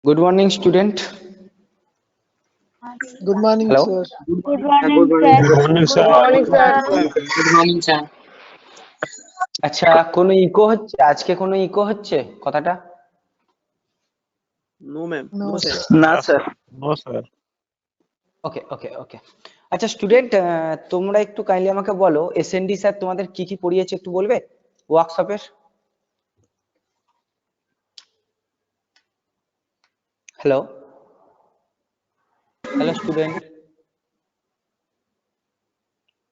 Good morning, student. Good morning, Hello. sir. Good morning, sir. Good morning, sir. Good morning, sir. আচ্ছা, কোনো eco হচ্ছে? আজকে কোনো eco হচ্ছে কথাটা? No, ma'am. No, sir. না, sir. No, sir. Okay okay ওকে। আচ্ছা স্টুডেন্ট, তোমরা একটু কাইন্ডলি আমাকে বলো, এসএনডি স্যার তোমাদের কি কি পড়িয়েছে একটু বলবে ওয়ার্কশপের? হ্যালো হ্যালো স্টুডেন্ট,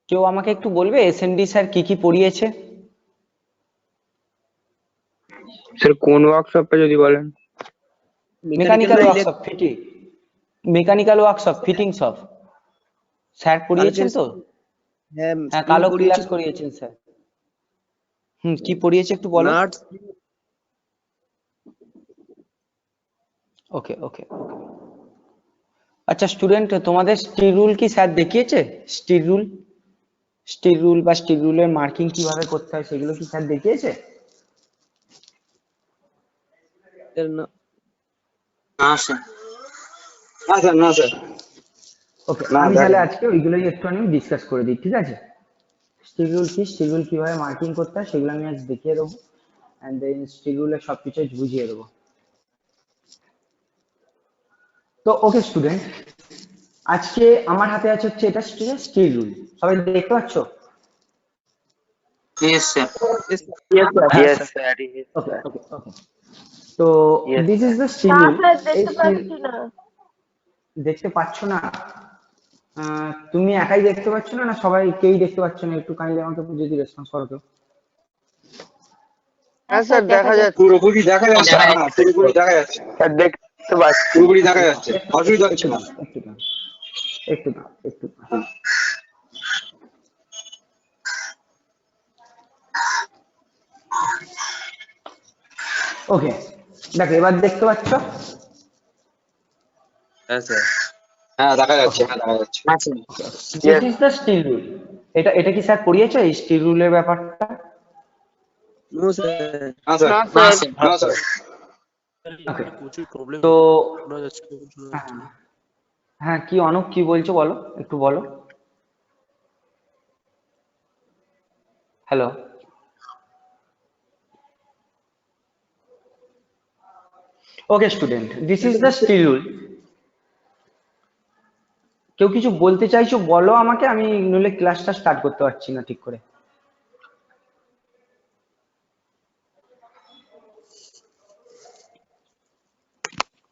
কেউ আমাকে একটু বলবে এসএনডি স্যার কি কি পড়িয়েছে? স্যার কোন ওয়ার্কশপটা যদি বলেন? Mechanical workshop fitting, mechanical workshop fittings of sir পড়িয়েছেন তো? হ্যাঁ, হ্যাঁ, কালো ক্লাস করিয়েছেন স্যার। কি পড়িয়েছে একটু বলো। নাটস। ওকে ওকে ওকে। আচ্ছা স্টুডেন্ট, তোমাদের স্টিল রুল কি স্যার দেখিয়েছে? স্টিল রুল, স্টিল রুল বা স্টিল রুলের মার্কিং কিভাবে করতে হয় সেগুলো কি স্যার দেখিয়েছে? না, স্যার। না, স্যার, না, স্যার। ওকে, আমি তাহলে আজকে ওইগুলোই একটু আমি ডিসকাস করে দিই, ঠিক আছে? স্টিল রুল কি, স্টিল রুল কিভাবে মার্কিং করতে হয় সেগুলো আমি আজ দেখিয়ে দেবো, এন্ড দেন স্টিল রুলের সবকিছু বুঝিয়ে দেবো। তো ওকে স্টুডেন্ট, আজকে আমার হাতে আছে হচ্ছে এটা স্টিল রুল, সবাই দেখতে পাচ্ছ? Yes, sir. Yes, sir. Okay okay okay. তো Yes, this is the steel না রুল। স্যার, দেখতে পাচ্ছি না। দেখতে পাচ্ছ না? তুমি একাই দেখতে পাচ্ছ না, না সবাই কেউই দেখতে পাচ্ছ না? একটু কাইন্ডলি আমাকে যদি রেসপন্স করো তো। হ্যাঁ স্যার, দেখা যাচ্ছে। পুরোপুরি দেখা যাচ্ছে না, পুরোপুরি দেখা যাচ্ছে, স্যার দেখতে পাচ্ছি। পুরোপুরি দেখা যাচ্ছে, অসুবিধা হচ্ছে না। একটু দাও, একটু দাও, একটু দাও। ওকে, দেখো এবার দেখতে পাচ্ছ? হ্যাঁ দেখা যাচ্ছে, হ্যাঁ দেখা যাচ্ছে। This is the steel rule. এটা এটা কি স্যার পড়িয়েছে এই স্টিল রুলের ব্যাপারটা? No, sir. না স্যার, না না স্যার। স্যার। ওকে, প্রচুর প্রবলেম তো শোনা যাচ্ছে, শোনা যাচ্ছে না। হ্যাঁ, কি অনুপ কি বলছো বলো, একটু বলো। Hello, okay student, this is the steel rule. কেউ কিছু বলতে চাইছো বলো আমাকে, আমি নইলে ক্লাসটা স্টার্ট করতে পারছি না ঠিক করে।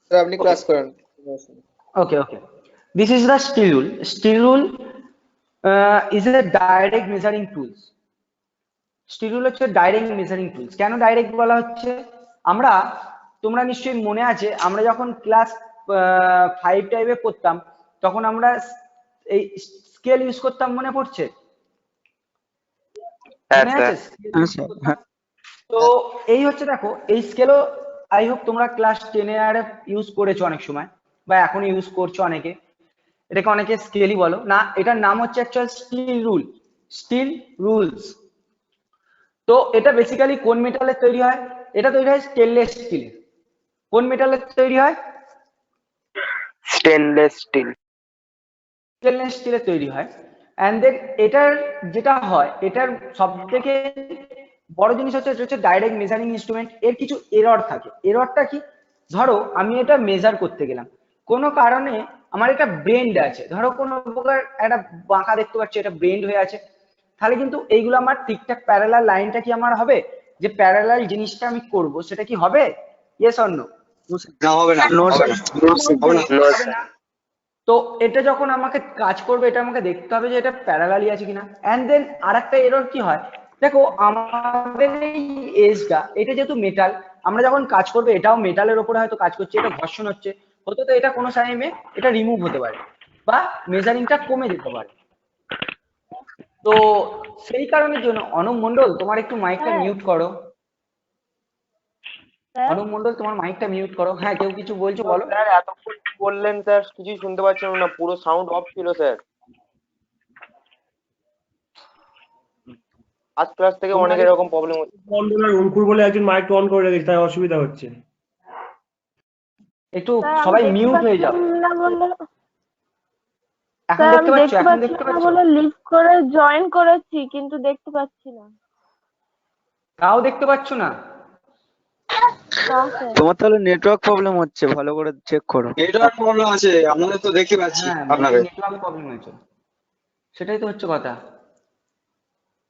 স্যার আপনি ক্লাস করেন। Okay, okay. This is the steel rule. Steel rule is a direct measuring tools. Steel rule হচ্ছে ডাইরেক্ট মেজারিং টুলস। কেন ডাইরেক্ট বলা হচ্ছে? আমরা, তোমরা নিশ্চয়ই মনে আছে, আমরা যখন ক্লাস 5 টাইপে পড়তাম তখন আমরা এই স্কেল ইউজ করতাম, মনে পড়ছে? হ্যাঁ মনে স্যার। আছে? তো এই হচ্ছে দেখো, এই স্কেলও আই হোপ তোমরা ক্লাস 10 এ আর ইউজ করেছো অনেক সময়, বা এখন ইউজ করছো অনেকে। এটাকে অনেকে স্কেলই বলো না, এটার নাম হচ্ছে actual steel rule, steel rules. তো এটা বেসিক্যালি কোন মেটালের তৈরি হয়? এটা তৈরি হয় স্টেনলেস স্টিল। কোন মেটালের তৈরি হয়? Stainless steel. স্টেনলেস স্টিলের তৈরি হয়। এন্ড দেন এটার যেটা হয়, এটার সব থেকে বড় জিনিস হচ্ছে এটা হচ্ছে ডাইরেক্ট মেজারিং ইনস্ট্রুমেন্ট। এর কিছু এরর থাকে। এররটা কি? ধরো আমি এটা মেজার করতে গেলাম, কোনো কারণে আমার এটা ব্রেন্ড আছে, ধরো কোনো প্রকার একটা বাঁকা দেখতে পাচ্ছি, এটা ব্রেন্ড হয়ে আছে, তাহলে কিন্তু এইগুলো আমার ঠিকঠাক প্যারালাল লাইনটা কি আমার হবে? যে প্যারালাল জিনিসটা আমি করব সেটা কি হবে? Yes or no? না হবে না, নো হবে স্যার। না, হবে না। নো হবে স্যার। না। তো এটা যখন আমাকে কাজ করবে, এটা আমাকে দেখতে হবে যে এটা প্যারালালি আছে কিনা। এন্ড দেন আরেকটা এরর কি হয়, দেখো আমাদের এই এজটা, এটা যেহেতু মেটাল, আমরা যখন কাজ করবে এটাও মেটালের উপরে হয়তো কাজ করছে, এটা ঘর্ষণ হচ্ছে, হতে তো এটা কোনো টাইমে এটা রিমুভ হতে পারে বা মেজারিংটা কমে যেতে পারে। তো সেই কারণের জন্য অনুপ মন্ডল, তোমার একটু মাইকটা হ্যাঁ। মিউট করো। স্যার অনুপ মন্ডল, তোমার মাইকটা মিউট করো। হ্যাঁ, কেউ কিছু বলছো বলো। স্যার এতক্ষণ কি বললেন স্যার? কিছুই শুনতে পাচ্ছিলাম না, পুরো সাউন্ড অফ ছিল স্যার। আজ ক্লাস থেকে অনেক এরকম প্রবলেম হচ্ছে। মন্ডল আর অঙ্কুর বলে একজন মাইক অন করে রেখেছে, তাই অসুবিধা হচ্ছে। একটু স্যার আমি সবাই দেখতে মিউট হয়ে যাও। পাচ্ছিলাম না বলে এখন স্যার দেখতে আমি পাচ্ছ? দেখতে এখন দেখতে পাচ্ছিলাম না পাচ্ছ? বলে লিভ করে জয়েন করেছি কিন্তু দেখতে পাচ্ছি না। তাও দেখতে পাচ্ছ না? না স্যার। তোমার তাহলে নেটওয়ার্ক প্রবলেম হচ্ছে, ভালো করে চেক করো। নেটওয়ার্ক প্রবলেম আছে, আপনাদের তো দেখতে পাচ্ছি হ্যাঁ, আপনাদের। নেটওয়ার্ক প্রবলেম হয়েছে, সেটাই তো হচ্ছে কথা।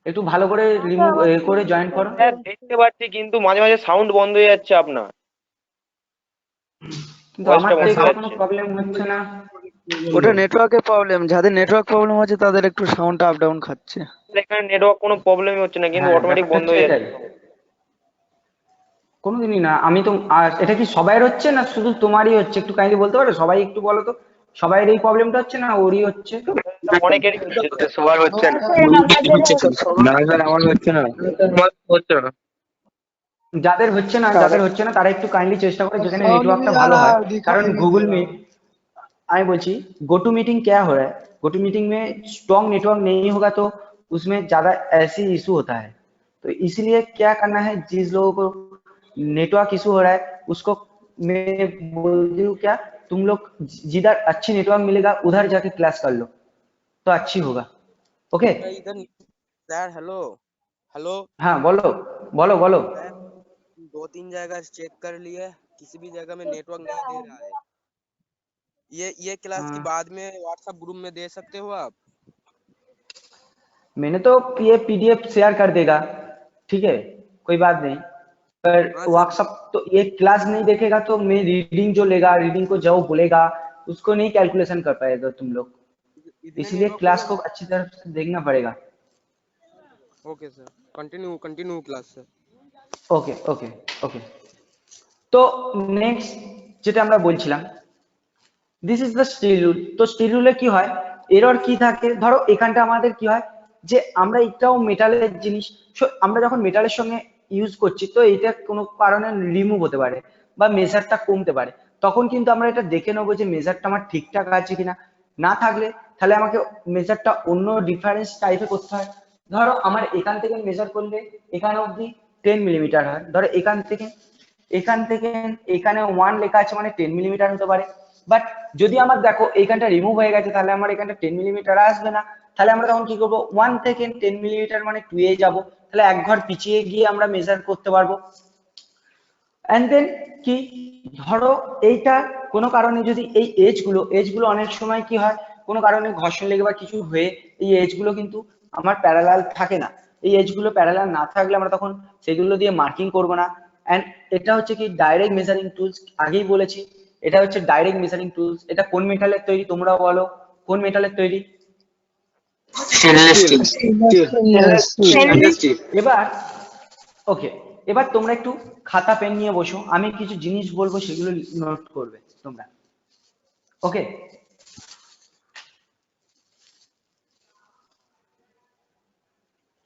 একটু ভালো করে না স্যার রিমুভ আমার করে জয়েন করো। হ্যাঁ দেখতে পাচ্ছি, কিন্তু মাঝে মাঝে সাউন্ড বন্ধ হয়ে যাচ্ছে আপনার। কিন্তু আমার ভয়েসটা তো বন্ধ এখানে কোনো যাচ্ছে। প্রবলেম হচ্ছে না। ওটা নেটওয়ার্কের প্রবলেম, যাদের নেটওয়ার্ক প্রবলেম হচ্ছে তাদের একটু সাউন্ডটা আপ ডাউন খাচ্ছে। এখানে নেটওয়ার্ক কোনো প্রবলেমই হচ্ছে না, কিন্তু হ্যাঁ, অটোমেটিক ব্যাপারটা বন্ধ হচ্ছে হয়ে এটাই। যাচ্ছে। কোনোদিনই না। আমি তো এটা কি সবাইয়ের হচ্ছে না শুধু তোমারই হচ্ছে? একটু কাইন্ডলি বলতে পারো, সবাই একটু বলো তো, সবাইয়ের এই প্রবলেমটা হচ্ছে না ওরই হচ্ছে? অনেকেরই হচ্ছে স্যার। সবার হচ্ছে না। না স্যার আমার হচ্ছে না। হচ্ছে না। যাদের হচ্ছে না তারা একটু কাইন্ডলি চেষ্টা করে যেখানে नेटवर्कটা ভালো হয়, কারণ गूगल मीट आई बोलची गो टू मीटिंग क्या हो रहा है, गो टू मीटिंग में स्ट्रॉन्ग नेटवर्क नहीं होगा तो उसमें ज्यादा ऐसी इशू होता है। तो इसलिए क्या करना है, जिस लोगों को नेटवर्क इशू हो रहा है उसको मैं बोल रही हूँ क्या, तुम लोग जिधर अच्छी नेटवर्क मिलेगा उधर जाके क्लास कर लो तो अच्छी होगा। ओके इधर सर हेलो हेलो हाँ बोलो बोलो बोलो। सर 2-3 जगह चेक कर लिए, किसी भी जगह में नेटवर्क नहीं दे रहा है। ये क्लास की हाँ, बाद में व्हाट्सएप ग्रुप में दे सकते हो आप? मैंने तो ये पीडीएफ शेयर कर देगा, ठीक है, कोई बात नहीं। पर हाँ सर। व्हाट्सएप तो ये क्लास नहीं देखेगा तो मैं रीडिंग जो लेगा, रीडिंग को जो बोलेगा उसको नहीं कैलकुलेशन कर पाएगा तुम लोग, इतने इसलिए नेटवर्क क्लास को प्रॉब्लम। अच्छी तरह से देखना पड़ेगा। Okay sir, continue class sir. Okay okay okay. তো নেক্সট যেটা আমরা বলছিলাম, this is the steel rule. তো স্টিল রুলে কি হয়, এরর কি থাকে, ধরো এখানটা আমাদের কি হয় যে আমরা এটাও মেটালের জিনিস, আমরা যখন মেটালের সঙ্গে ইউজ করছি তো এটা কোনো কারণে রিমুভ হতে পারে বা মেজারটা কমতে পারে, তখন কিন্তু আমরা এটা দেখে নেবো যে মেজারটা আমার ঠিকঠাক আছে কিনা। না থাকলে তাহলে আমাকে মেজারটা অন্য ডিফারেন্স টাইপে করতে হয়। ধরো আমার এখান থেকে মেজার করলে এখানে অবধি 10 মিলিমিটার হয়, ধরো এখান থেকে এখানে 1 লেখা আছে মানে 10 মিলিমিটার হতে পারে। বাট যদি আমার দেখো এইখানটা রিমুভ হয়ে গেছে তাহলে আমার এখানটা 10 মিলিমিটার আসবে না, তাহলে আমরা তখন কি করবো, 1 থেকে 10 মিলিমিটার মানে 2 এ যাবো, তাহলে এক ঘর পিছিয়ে গিয়ে আমরা মেজার করতে পারবো। এন্ড দেন কি, ধরো এইটা কোনো কারণে যদি এই এজগুলো অনেক সময় কি হয়, কোনো কারণে ঘর্ষণ লেগে বা কিছু হয়ে এই এজগুলো কিন্তু আমার প্যারালাল থাকে না। এই এজগুলো প্যারালাল না থাকলে আমরা তখন সেগুলো দিয়ে মার্কিং করব না। এন্ড এটা হচ্ছে কি ডাইরেক্ট মেজারিং টুলস, আগেই বলেছি এটা হচ্ছে ডাইরেক্ট মেজারিং টুলস। এটা কোন মেটালের তৈরি তোমরা বলো, কোন মেটালের তৈরি? এবার ওকে, এবার তোমরা একটু খাতা পেন নিয়ে বসো, আমি কিছু জিনিস বলবো সেগুলো নোট করবে তোমরা। ওকে,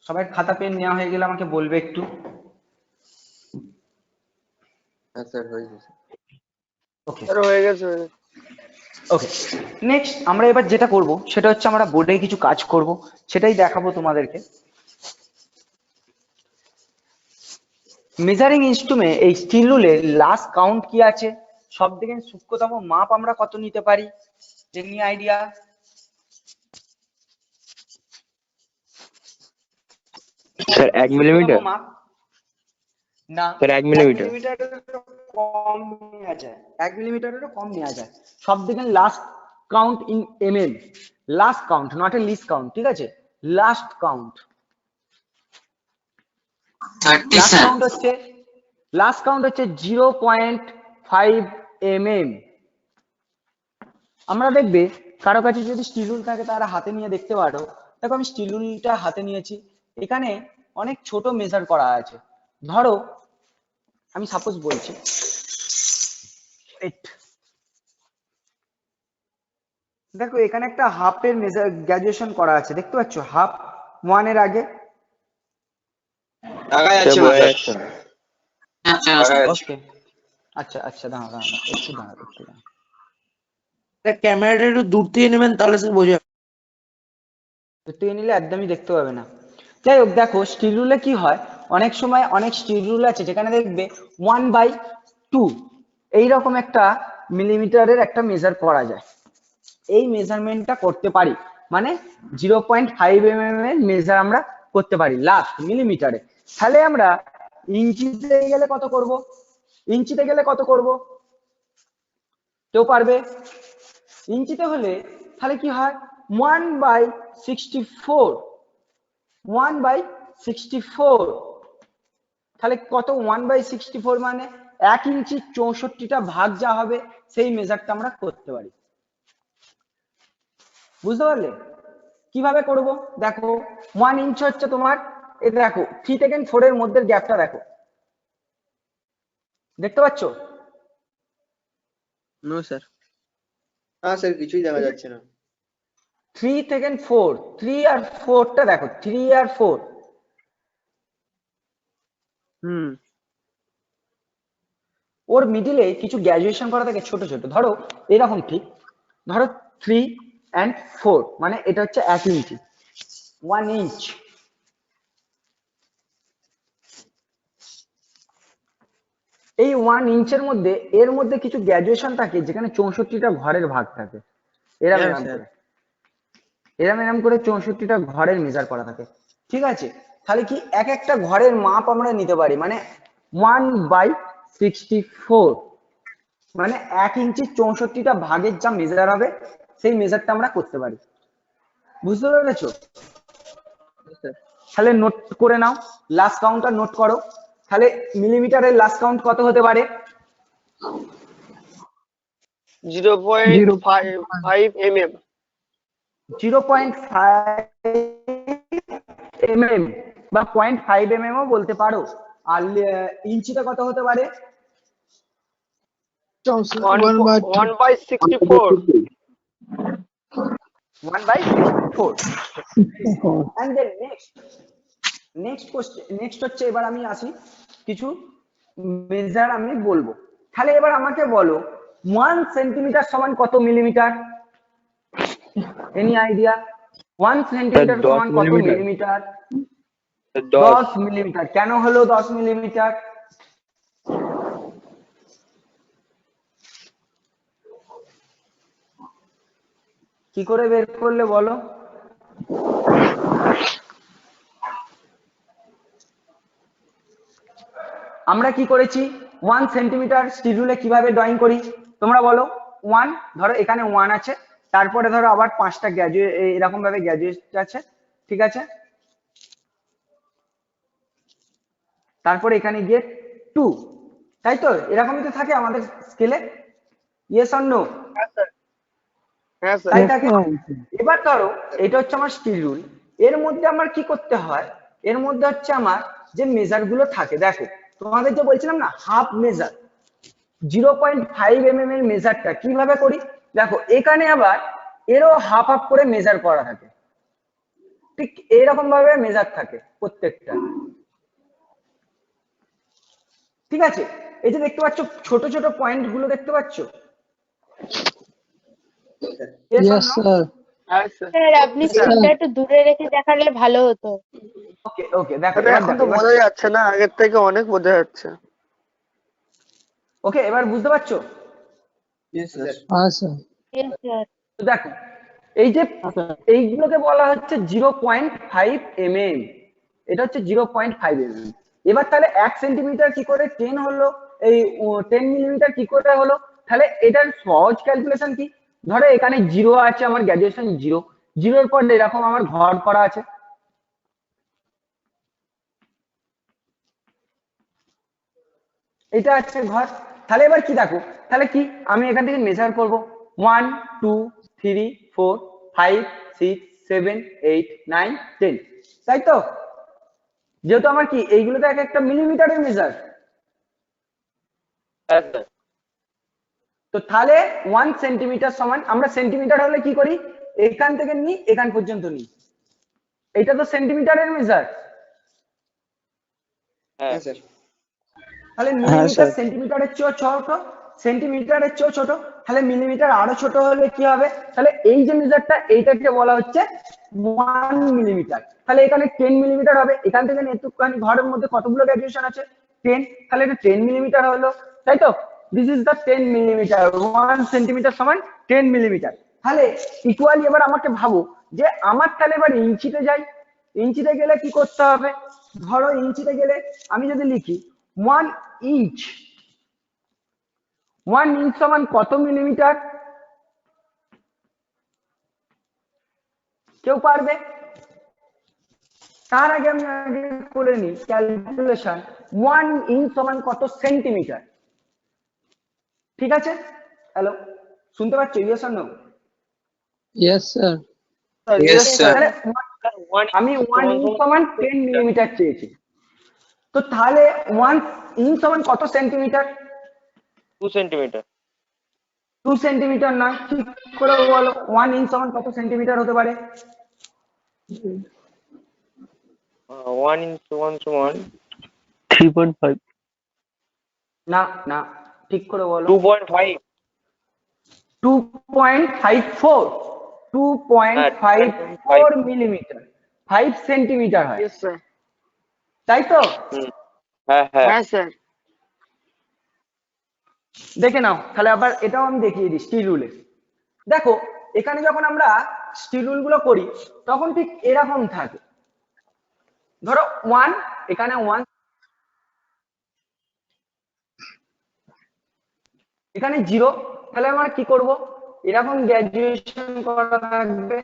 সবাই খাতা পেন নেওয়া হয়ে গেলে আমাকে বলবে একটু। হ্যাঁ স্যার হয়ে গেছে। ওকে স্যার হয়ে গেছে। ওকে, নেক্সট আমরা এবার যেটা করব সেটা হচ্ছে আমরা বোর্ডে কিছু কাজ করব, সেটাই দেখাবো তোমাদেরকে। মেজারিং ইনস্ট্রুমে এই স্টিল রুলে লাস্ট কাউন্ট কি আছে, সব থেকে সূক্ষ্মতম মাপ আমরা কত নিতে পারি, এমনি আইডিয়া? Sir 1 millimetre. মাপ না স্যার 1 মিলিমিটার। কম নেওয়া যায়, 1 মিলিমিটারেরও কম নেওয়া যায়। সব থেকে last count in MM, last count, not a list count, ঠিক আছে, লাস্ট কাউন্ট। লাস্ট কাউন্ট হচ্ছে 0.5 mm। আমরা দেখবে কারো কাছে যদি স্টিল রুল থাকে তারা হাতে নিয়ে দেখতে পারো। দেখো আমি স্টিল রুলটা হাতে নিয়েছি, এখানে অনেক ছোট মেজার করা আছে। ধরো আমি সাপোজ বলছি, দেখো এখানে একটা হাফের মেজার গ্র্যাজুয়েশন করা আছে, দেখতে পাচ্ছ, হাফ 1 এর আগে। দেখা যাচ্ছে না স্যার। দেখা যাচ্ছে। ওকে আচ্ছা আচ্ছা, দাঁড়াও দাঁড়াও একটু দাঁড়াও একটু দাঁড়াও। ক্যামেরাটা একটু দূর থেকে নেবেন তাহলে সে বোঝা। থেকে নিলে একদমই দেখতে পাবে না। যাই হোক, দেখো স্টিল রুলে কি হয়, অনেক সময় অনেক স্টিল রুল আছে যেখানে দেখবে 1/2 এইরকম একটা মিলিমিটারের একটা মেজার করা যায়, এই মেজারমেন্টটা করতে পারি, মানে 0.5 mm এর মেজার আমরা করতে পারি লাস্ট মিলিমিটারে। তাহলে আমরা ইঞ্চিতে গেলে কত করব? ইঞ্চিতে গেলে কত করব? কেউ পারবে? ইঞ্চিতে হলে তাহলে কি হয়, 1/64, 1/64, তাহলে কত? 1/64 মানে 1 ইঞ্চি 64টা ভাগ যা হবে সেই মেজারটা আমরা করতে পারি। বুঝতে পারলে কিভাবে করব? দেখো 1 ইঞ্চ হচ্ছে তোমার, এই দেখো 3 থেকে 4 এর মধ্যে গ্যাপটা দেখো, দেখতে পাচ্ছ? No sir. হ্যাঁ স্যার কিছুই দেখা যাচ্ছে না। 3 থেকে 4, 3 আর 4টা দেখো, 3 আর 4, ওর মিডিলে কিছু গ্র্যাজুয়েশন করা থাকে ছোট ছোট, ধরো এরকম ঠিক, ধরো 3 and 4 মানে এটা হচ্ছে 1 ইঞ্চি, 1 ইঞ্চ। এই 1 ইঞ্চের মধ্যে এর মধ্যে কিছু গ্র্যাজুয়েশন থাকে যেখানে 64টা ঘরের ভাগ থাকে, এরম এরম করে, এরম এরম করে 64টা ঘরের মেজার করা থাকে, ঠিক আছে? তাহলে কি এক একটা ঘরের মাপ আমরা নিতে পারি, মানে 1/64 মানে 1 ইঞ্চি 64টা ভাগের যা মেজার হবে সেই মেজারটা আমরা করতে পারি। বুঝতে পেরেছো? তাহলে নোট করে নাও, লাস্ট কাউন্টটা নোট করো। তাহলে মিলিমিটারের লাস্ট কাউন্ট কত হতে পারে? 0.5 mm। 0.5 mm বা 0.5 mm ও বলতে পারো। আর ইঞ্চিটা কত হতে পারে? 1/64। 1/64। and then next হচ্ছে, এবার আমি আসি কিছু মেজার আমি বলবো। তাহলে এবার আমাকে বলো 1 সেন্টিমিটার সমান কত মিলিমিটার? Any idea? 1 সেন্টিমিটার সমান কত মিলিমিটার? 10 মিলিমিটার। কেন হলো 10 মিলিমিটার? কি করে বের করলে বলো? আমরা কি করেছি, 1 সেন্টিমিটার শিডিউলে কিভাবে ড্রয়িং করি তোমরা বলো? 1, ধরো এখানে 1 আছে, তারপরে ধরো আবার 5টা গ্র্যাজুয়েট এরকম ভাবে গ্র্যাজুয়েট আছে, ঠিক আছে? তারপরে এখানে গিয়ে 2, তাই তো? এরকমই তো থাকে আমাদের স্কেলে, ইয়েস অর নো? হ্যাঁ স্যার। তাই থাকে। এবার ধরো এটা হচ্ছে আমার শিডিউল, এর মধ্যে আমার কি করতে হয়, এর মধ্যে হচ্ছে আমার যে মেজার গুলো থাকে, দেখো তোমাদের যে বলছিলাম না হাফ মেজার, 0.5 mm এর মেজারটা কিভাবে করি দেখো, এখানে আবার এরও হাফ হাফ করে মেজার করা থাকে, ঠিক এইরকম ভাবে মেজার থাকে প্রত্যেকটা, ঠিক আছে? এই যে দেখতে পাচ্ছ ছোট ছোট পয়েন্ট গুলো দেখতে পাচ্ছ? হ্যাঁ স্যার। স্যার আপনি স্ক্রিনটা একটু দূরে রেখে দেখালে ভালো হতো। ওকে ওকে, দেখো এটা এখন তো বোঝা যাচ্ছে না, আগের থেকে অনেক বোঝা যাচ্ছে। ওকে, এবার বুঝতে পারছো? Yes, sir. তো দেখো এই যে এইগুলোকে বলা হচ্ছে 0.5 mm, এটা হচ্ছে 0.5 mm। এবার তাহলে 1 সেন্টিমিটার কি করে 10 হলো, এই 10 মিলিমিটার কি করে হলো? তাহলে এটার সহজ ক্যালকুলেশন কি, ধরো এখানে 0 আছে, আমার গ্র্যাজুয়েশন 0, 0-র পর এরকম আমার ঘর করা আছে, এটা আছে ঘর। তাহলে এবার কি দেখো, তাহলে কি আমি এখান থেকে মেজার করব 1 2 3 4 5 6 7 8 9 10, তাই তো? যেহেতু আমার কি এইগুলো তো এক একটা মিলিমিটারের মেজার, তো তাহলে 1 সেন্টিমিটার সমান, আমরা সেন্টিমিটার হলে কি করি, এখান থেকে নিই এখান পর্যন্ত নিই, এটা তো সেন্টিমিটারের মেজার। হ্যাঁ স্যার। তাহলে মিলিমিটার সেন্টিমিটারের চেয়েও ছোট, সেন্টিমিটারের চেয়েও ছোট, তাহলে মিলিমিটার আরো ছোট হলে কি হবে, তাহলে এই যে মেজারটা এইটাকে বলা হচ্ছে 1 মিলিমিটার। তাহলে এখানে 10 মিলিমিটার হবে, এখান থেকে একটুখানি ঘরের মধ্যে কতগুলো গ্র্যাজুয়েশন আছে 10, তাহলে এটা 10 মিলিমিটার হলো, তাই তো? This is the 10 millimetre, 1 centimetre সমান 10 মিলিমিটার। তাহলে ইকুয়ালি এবার আমাকে ভাবো যে আমার তাহলে এবার ইঞ্চিতে যাই, ইঞ্চিতে গেলে কি করতে হবে? ধরো ইঞ্চিতে গেলে আমি যদি লিখি 1 ইঞ্চ, 1 ইঞ্চ সমান কত মিলিমিটার? কেউ পারবে? তার আগে আমি আগে করে নিই ক্যালকুলেশন। 1 ইঞ্চ সমান কত সেন্টিমিটার? ঠিক আছে? হ্যালো, শুনতে পাচ্ছ? Yes or no? Yes sir. Yes, sir. তাহলে আমি 1 ইঞ্চ সমান 10 মিলিমিটার চেয়েছি, তো তাহলে 1 ইঞ্চ সমান কত সেন্টিমিটার? 2 সেন্টিমিটার। 2 সেন্টিমিটার না, ঠিক করে বলো 1 ইঞ্চ সমান কত সেন্টিমিটার হতে পারে? 1 ইঞ্চ সমান 3.5। না না, ঠিক করে বলো। 2.5। 2.54, 2.54 মিলিমিটার, 5 সেন্টিমিটার হয়, Yes, sir. তাই তো? হ্যাঁ হ্যাঁ। হ্যাঁ স্যার। দেখে নাও তাহলে, আবার এটাও আমি দেখিয়ে দিই স্টিল রুলে। দেখো এখানে যখন আমরা স্টিল রুল গুলো করি তখন ঠিক এরকম থাকে। ধরো 1, এখানে 1, এখানে 0, তাহলে আমরা কি করব? এরকম গ্র্যাজুয়েশন করা থাকবে।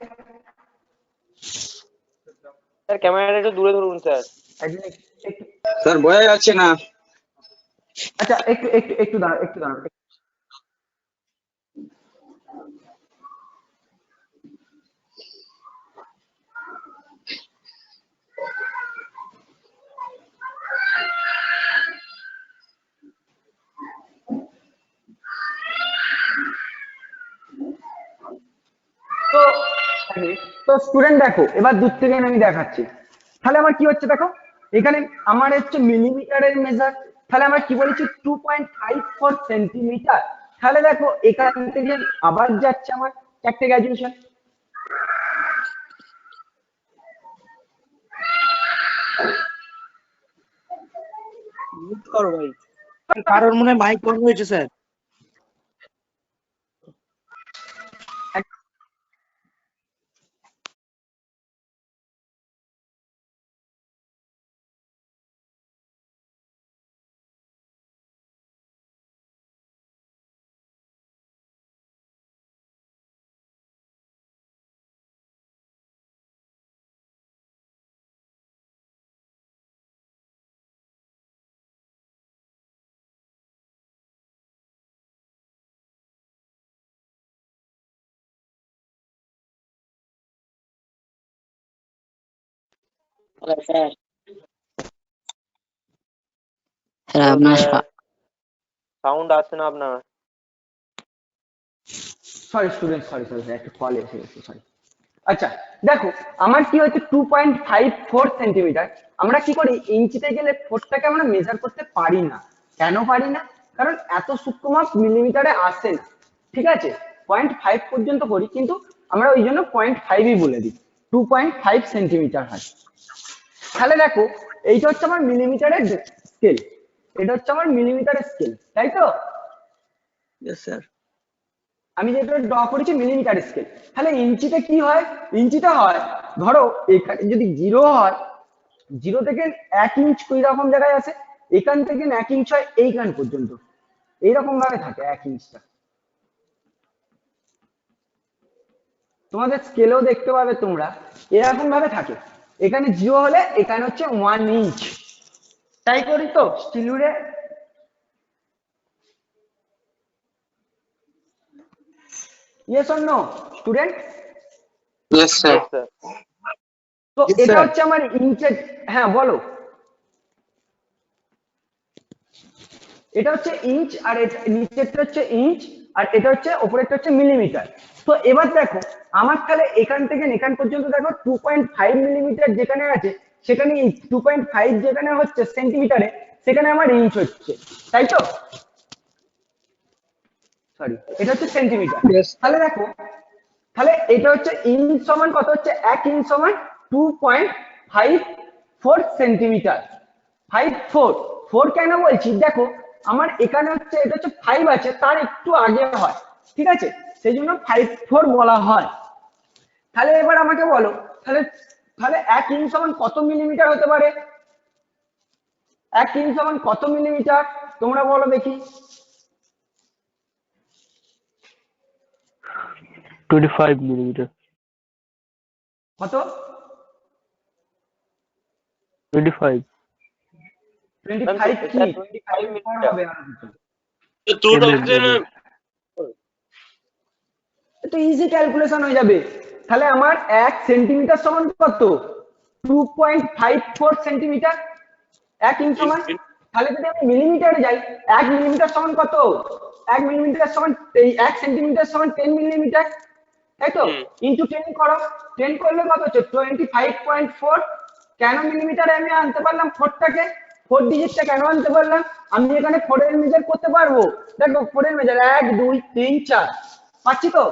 স্যার ক্যামেরাটা একটু দূরে ধরুন স্যার। স্যার বোঝা যাচ্ছে না। আচ্ছা একটু একটু একটু দাঁড়াও, একটু দাঁড়াও। তো তো স্টুডেন্ট দেখো, এবার দূর থেকে আমি দেখাচ্ছি। তাহলে আমার কি হচ্ছে দেখো, এখানে আমার হচ্ছে মিলিমিটারের মেজার, তাহলে আমার কি বলেছি 2.54 সেন্টিমিটার। তাহলে দেখো এখান থেকে আবার যাচ্ছে আমার চারটে গ্র্যাজুয়েশন। মিউট করো ভাই, কারোর মনে মাইক অন হয়েছে স্যার। সাউন্ড আসছে না আপনার। সরি স্টুডেন্ট, সরি সরি একটা কল এসে গেছে, সরি। আচ্ছা দেখো আমার কি হচ্ছে 2.54 সেন্টিমিটার। আমরা কি করি, ইঞ্চিতে গেলে 4টাকে আমরা মেজার করতে পারি না। কেন পারি না? কারণ এত সূক্ষ্ম মাপ মিলিমিটারে আসে না, ঠিক আছে? 0.5 পর্যন্ত করি, কিন্তু আমরা ওই জন্য 0.5ই বলে দিই, 2.5 সেন্টিমিটার হয়। তাহলে দেখো এইটা হচ্ছে আমার মিলিমিটারের স্কেল, এটা হচ্ছে আমার মিলিমিটারের স্কেল, তাই তো? Yes sir. আমি যেটা ড্র করেছি মিলিমিটার স্কেল। তাহলে ইঞ্চিতে কি হয়? ইঞ্চিতে হয় ধরো এখানে যদি 0 হয়, 0 থেকে 1 ইঞ্চ কই রকম জায়গায় আছে, এখান থেকে 1 ইঞ্চ হয় এইখান পর্যন্ত, এইরকম ভাবে থাকে 1 ইঞ্চটা। তোমাদের স্কেলেও দেখতে পাবে তোমরা এরকম ভাবে থাকে। এখানে 0 হলে এখানে হচ্ছে 1 ইঞ্চ, তাই করি তো স্টিলুরে? Yes or no student? Yes, sir. তো Yes, এটা sir. হচ্ছে আমার ইঞ্চের, হ্যাঁ বলো। এটা হচ্ছে ইঞ্চ, আর নিচেরটা হচ্ছে ইঞ্চ, আর এটা হচ্ছে উপরেরটা হচ্ছে মিলিমিটার। তো এবার দেখো আমার তাহলে এখান থেকে এখান পর্যন্ত দেখো 2.5 মিলিমিটার যেখানে আছে, সেখানে 2.5 যেখানে হচ্ছে সেন্টিমিটারে, সেখানে আমার ইঞ্চ হচ্ছে, তাই তো? সরি, এটা হচ্ছে সেন্টিমিটার। তাহলে দেখো, তাহলে এটা হচ্ছে ইঞ্চ সমান কত হচ্ছে, 1 ইঞ্চ সমান 2.54 সেন্টিমিটার। 54 কেন বলছি দেখো, আমার এখানে হচ্ছে এটা হচ্ছে 5 আছে, তার একটু আগে হয়, ঠিক আছে, সেই জন্য 5.4 বলা হয়। তাহলে এবার আমাকে বলো, তাহলে তাহলে 1 ইঞ্চ সমান কত মিলিমিটার হতে পারে? 1 ইঞ্চ সমান কত মিলিমিটার তোমরা বলো দেখি। 25 millimeter. কত? 25. 25 কি? 25 মিলিমিটার। হবে আর কিছু। তো ইজি ক্যালকুলেশন হয়ে যাবে। তাহলে আমার 1 সেন্টিমিটার সমান কত? 2.54 সেন্টিমিটার। 1 ইঞ্চ সমান, তাহলে যদি আমি মিলিমিটারে যাই, 1 মিলিমিটার সমান কত? 1 মিলিমিটার সমান এই 1 সেন্টিমিটার সমান 10 মিলিমিটার, তাই তো? ইনটু 10 করো, 10 করলে কত হচ্ছে? 25.4। কেন মিলিমিটারে আমি আনতে পারলাম 4টাকে? 4 ডিজিটটা কেন আনতে পারলাম? আমি এখানে 4 এর মেজার করতে পারবো। দেখো 4 এর মেজার 1 2 3 4 পাচ্ছি তো?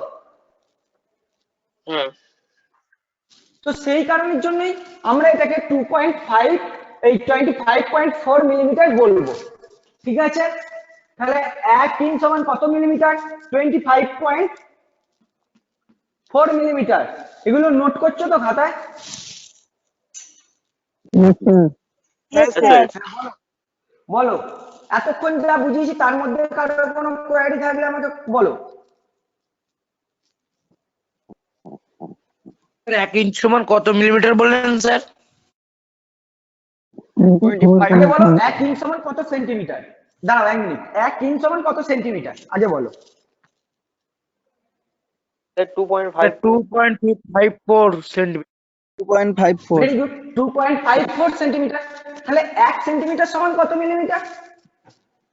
তো সেই কারণের জন্যই আমরা এটাকে 2.5 এই 25.4 মিলিমিটার বলবো, ঠিক আছে? তাহলে 1 ইঞ্চ সমান কত মিলিমিটার? 25.4 মিলিমিটার। এগুলো নোট করছো তো খাতায়? Yes, sir. বলো, এতক্ষণ যা বুঝিয়েছি তার মধ্যে কারোর কোনো কোয়ারি থাকলে আমাকে বলো। 1 ইঞ্চ সমান কত মিলিমিটার বললেন স্যার? আগে বলো 1 ইঞ্চ সমান কত সেন্টিমিটার? দাঁড়াও 1 মিনিট। 1 ইঞ্চ সমান কত সেন্টিমিটার আগে বলো। 2.5 2.54 সেন্টিমিটার। 2.54. Very good, 2.54 centimetre. তাহলে 1 সেন্টিমিটার সমান কত মিলিমিটার?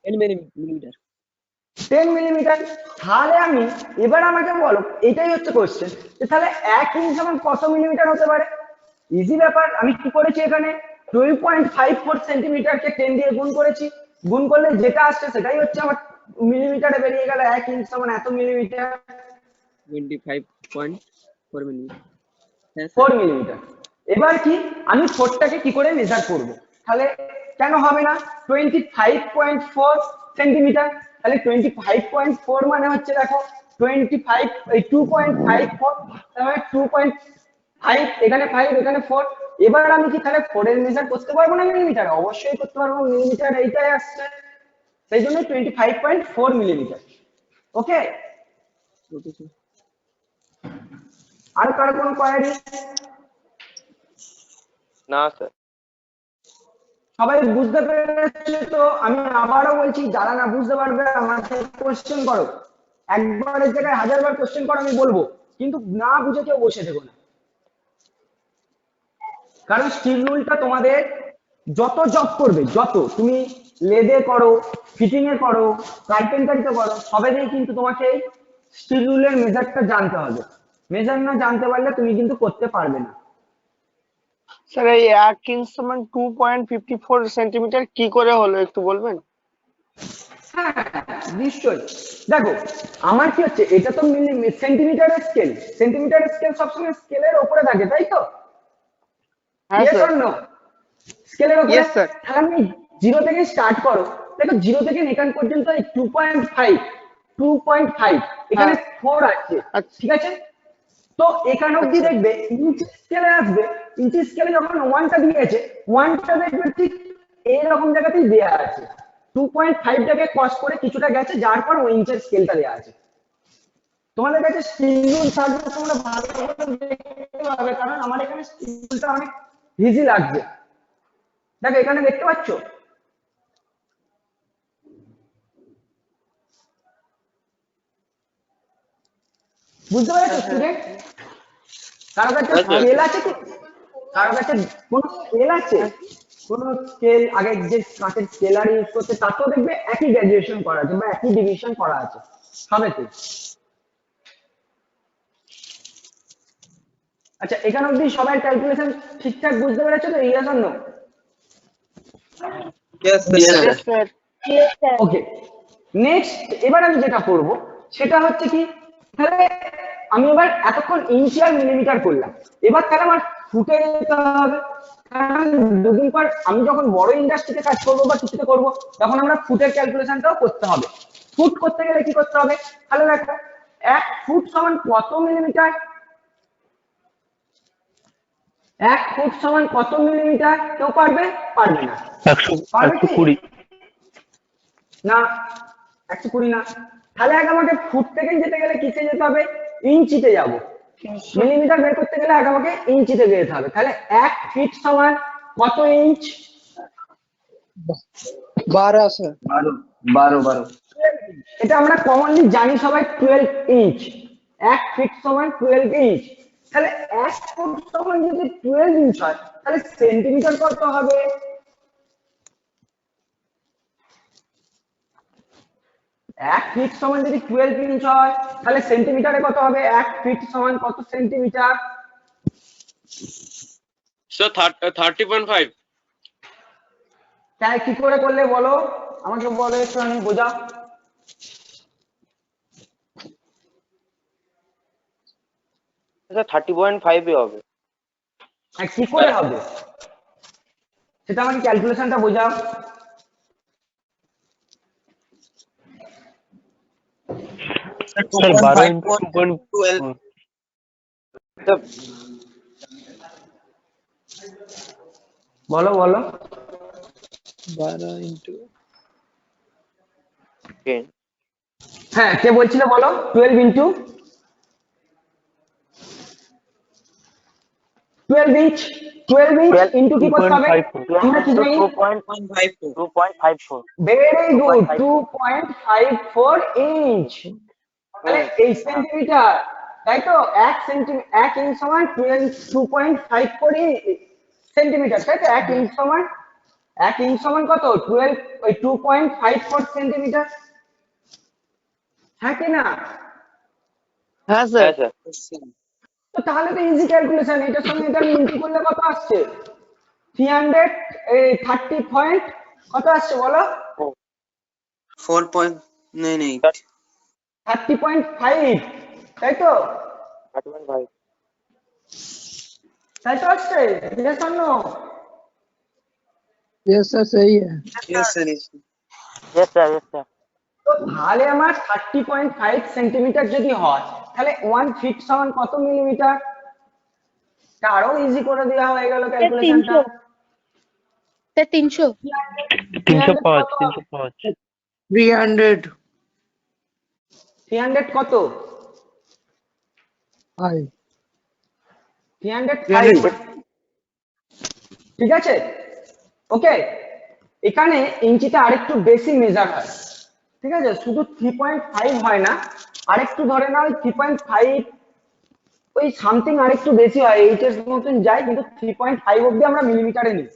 10 মিলিমিটার। 10 মিলিমিটার। তাহলে আমি এবার আমাকে বলো, এটাই হচ্ছে কোশ্চেন, তাহলে 1 ইঞ্চ সমান কত মিলিমিটার হতে পারে? ইজি ব্যাপার, আমি কি করেছি এখানে 2.54 সেন্টিমিটারকে 10 দিয়ে গুণ করেছি, গুণ করলে যেটা আসছে সেটাই হচ্ছে আমার মিলিমিটারে বেরিয়ে গেল। 1 ইঞ্চ সমান এত মিলিমিটার, 25.4 মিলিমিটার। 4 মিলিমিটার। এবার কি আমি 4টাকে কি করে মেজার করব? তাহলে কেন হবে না 25.4 সেন্টিমিটার? তাহলে 25.4 মানে হচ্ছে দেখো 25 এই 2.54, তাহলে 2.5 এখানে 5 এখানে 4। এবার আমি কি তাহলে 4 এর মেজার করতে পারবো না মিলিমিটার? অবশ্যই করতে পারবো, মিলিমিটার এইটাই আসছে, সেই জন্য 25.4 মিলিমিটার। ওকে, আর কারো কোনো কোয়ারি? না স্যার। সবাই বুঝতে পেরেছে তো? আমি আবারও বলছি, যারা না বুঝতে পারবে আমাকে কোশ্চেন করো, একবারের জায়গায় 1000বার কোশ্চেন করো, আমি বলবো, কিন্তু না বুঝে কেউ বসে থেকো না। কারণ স্টিল রুলটা তোমাদের যত জব করবে, যত তুমি লেদে করো, ফিটিং এ করো, কার্পেন্টারিতে করো, সবেতেই কিন্তু তোমাকে স্টিল রুলের মেজারটা জানতে হবে। মেজার না জানতে পারলে তুমি কিন্তু করতে পারবে না। স্যার এই 1 ইঞ্চ সমান 2.54 সেন্টিমিটার কি করে হলো একটু বলবেন? হ্যাঁ নিশ্চয়ই। দেখো আমার কি হচ্ছে, এটা তো সেন্টিমিটারের স্কেল, সেন্টিমিটারের স্কেল সবসময় স্কেলের উপরে থাকে, তাই তো? হ্যাঁ Yes স্যার। or no? স্কেলের উপরে। Yes, sir. তাহলে আমি 0 থেকে স্টার্ট করো, দেখো 0 থেকে এখান পর্যন্ত 2.5 এখানে 4 আছে, ঠিক আছে? তো এখানে অবধি দেখবে ইঞ্চ স্কেলে আসবে, ইঞ্চ স্কেলে যখন 1টা দিয়েছে, 1টা দেখবে ঠিক এইরকম জায়গাতেই দেয়া আছে। 2.5টাকে ক্রস করে কিছুটা গেছে, যার পর ওই ইঞ্চের স্কেলটা দেয়া আছে। তোমাদের কাছে স্টিল থাকবে, তোমরা ভালো করে দেখতে পাবে, কারণ আমার এখানে স্টিলটা অনেক ইজি লাগছে। দেখো এখানে দেখতে পাচ্ছ, বুঝতে পেরেছো স্টুডেন্ট? কারো কাছে স্কেল আছে কি? কারো কাছে কোন স্কেল আছে? কোন স্কেল আগে যে কাঁচের স্কেলার ইউজ করতে, তাতেও দেখবে একই গ্র্যাজুয়েশন করা আছে বা একই ডিভিশন করা আছে সবেতে। আচ্ছা, এখানে অবধি সবাই ক্যালকুলেশন ঠিকঠাক বুঝতে পেরেছো তো? Yes or no? Yes, Yes, sir. sir. Yes, sir. Okay, next এবার আমি যেটা করব সেটা হচ্ছে কি, তাহলে আমি এবার এতক্ষণ ইঞ্চি আর মিলিমিটার করলাম, এবার তাহলে আমার ফুটে যেতে হবে। কারণ দুদিন পর আমি যখন বড় ইন্ডাস্ট্রিতে কাজ করবো বা কিছুতে করবো, তখন আমরা ফুটের ক্যালকুলেশনটাও করতে হবে। ফুট করতে গেলে কি করতে হবে, তাহলে দেখো 1 ফুট সমান কত মিলিমিটার, 1 ফুট সমান কত মিলিমিটার, কেউ পারবে? পারবে না। 120 না, 120 না। তাহলে আগে আমাকে ফুট থেকে যেতে গেলে কিসে যেতে হবে, ইঞ্চিতে যাব। মিলিমিটার বের করতে গেলে আগে আমাকে ইঞ্চিতে যেতে হবে। তাহলে 1 ফিট সমান কত ইঞ্চ? 12 স্যার। 12। এটা আমরা কমনলি জানি সবাই 12 ইঞ্চ। 1 ফিট সমান 12 ইঞ্চ। তাহলে 1 ফুট সমান যদি 12 ইঞ্চ হয়, তাহলে সেন্টিমিটার কত হবে? 1 ফিট সমান যদি 12 ইঞ্চ হয়, তাহলে সেন্টিমিটারে কত হবে? 1 ফিট সমান কত সেন্টিমিটার? স্যার 30.5। তাই কি করে করলে বলো, আমাকে বলো একটু, আমি বোঝাও। স্যার 30.5 হবে। আর কি করে হবে সেটা আমাকে ক্যালকুলেশনটা বোঝাও। স্যার 12 into 2.12 বলো বলো। 12 ইন্টু হ্যাঁ, কে বলছিল বলো? 12 ইন্টু 12 ইঞ্চ। 12 ইঞ্চ ইন্টু কি করতে হবে? 2.54 আমরা কি জানি? 2.54। Very good, 2.54 inch. তাহলে এই সেন্টিমিটার, তাই তো? 1 ইঞ্চ সমান 2.54 সেন্টিমিটার, তাই তো? 1 ইঞ্চ সমান, 1 ইঞ্চ সমান কত? 2.54 সেন্টিমিটার। হ্যাঁ কি না? হ্যাঁ স্যার। তো তাহলে তো ইজি ক্যালকুলেশন। এটার সঙ্গে এটা ইন্টু করলে কত আসছে? 330 পয়েন্ট কত আসছে বলো? 4.98। 30.5, তাই তো? 30.5। তাই তো আসছে? yes or no? Yes sir सही है। Yes sir. Yes sir, yes sir. তো তাহলে আমার 30.5 সেন্টিমিটার যদি হয়, তাহলে 1 ফিট সমান কত মিলিমিটার? তা আরো ইজি করে দেওয়া হয়ে গেল ক্যালকুলেশনটা। 300। 305 300 300 কত? हाय 305, ঠিক আছে? ওকে, এখানে ইঞ্চিতে আরেকটু বেশি মেজার হয়, ঠিক আছে? শুধু 3.5 হয় না, আরেকটু ধরে নাও 3.5, ওই সামথিং আরেকটু বেশি হয়, এইচএস মতন যায়, কিন্তু 3.5 অবধি আমরা মিলিমিটারে নিই।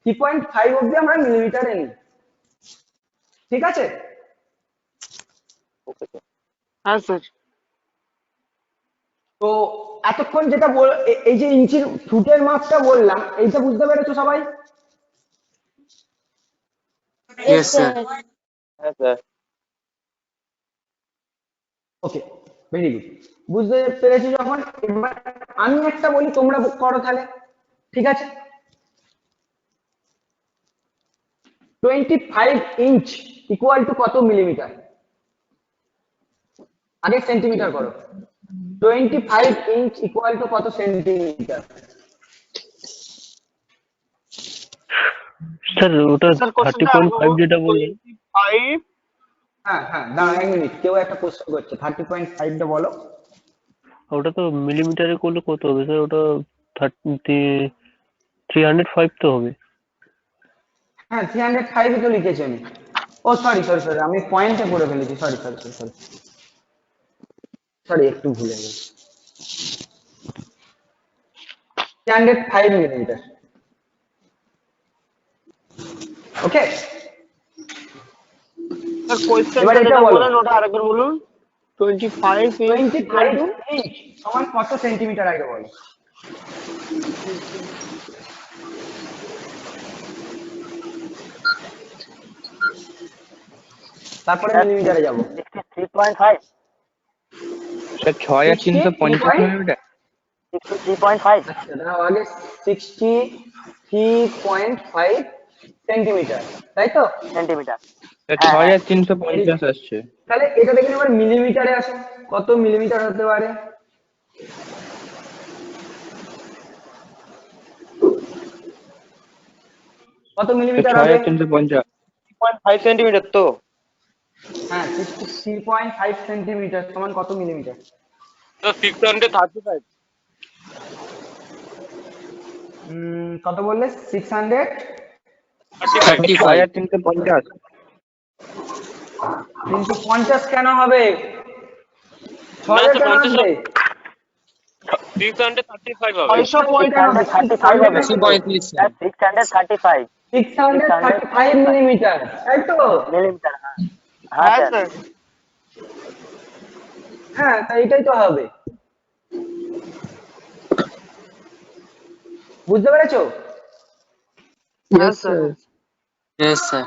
3.5 অবধি আমরা মিলিমিটারে নিই, ঠিক আছে? হ্যাঁ স্যার। তো এতক্ষণ যেটা এই যে ইঞ্চির ফুটের মাপটা বললাম, এইটা বুঝতে পেরেছো সবাই? Yes sir. Yes sir. ওকে, ভেরি গুড। বুঝতে পেরেছি যখন, এবার আমি একটা বলি, তোমরা করো তাহলে, ঠিক আছে? 25 ইঞ্চ ইকুয়াল টু কত মিলিমিটার? আগে সেন্টিমিটার করো। 25 ইঞ্চ ইকুয়াল টু কত সেন্টিমিটার? স্যার ওটা 30.5 যেটা বললেন 5 হ্যাঁ হ্যাঁ, দাঁড়া 1 মিনিট, কেউ একটা কোশ্চেন করছে। 30.5 টা বলো। ওটা তো মিলিমিটারে করলে কত হবে স্যার? ওটা 305 তো হবে। হ্যাঁ, 305 তো লিখেছি আমি। ও সরি সরি সরি, আমি পয়েন্টে করে ফেলেছি। Sorry sorry sorry sorry sorry, একটু ভুলে গেছি। 305 মিলিমিটার। ওকে, স্যার কোয়েশ্চেনটা এবার এটা যেটা বলো। বলেন ওটা আরেকবার বলুন। 25 ইঞ্চ ইকুয়াল 25 টু ইঞ্চ সমান কত সেন্টিমিটার আগে বলো? তারপরে মিলিমিটারে যাব। 63.5। স্যার 6 আর 350 মিলিমিটার। 63.5 আচ্ছা দাঁড়াও আগে 63.5 সেন্টিমিটার, তাই তো? সেন্টিমিটার। 6350 আসছে। তাহলে এটা দেখে এবার মিলিমিটারে আসো, কত মিলিমিটার হতে পারে? কত মিলিমিটার হবে? 6350। 5 সেন্টিমিটার তো। হ্যাঁ 63.5 সেন্টিমিটার সমান কত মিলিমিটার? So 635. কত বললে? 600 6350। কিন্তু 50 কেন হবে? না, 600 তো কেন 50 আসবে? 635 হবে। 635 হবে। 635 635 মিলিমিটার, তাই তো? মিলিমিটার। হ্যাঁ হ্যাঁ স্যার। হ্যাঁ তাই এটাই তো হবে। বুঝতে পেরেছো? হ্যাঁ স্যার। Yes sir.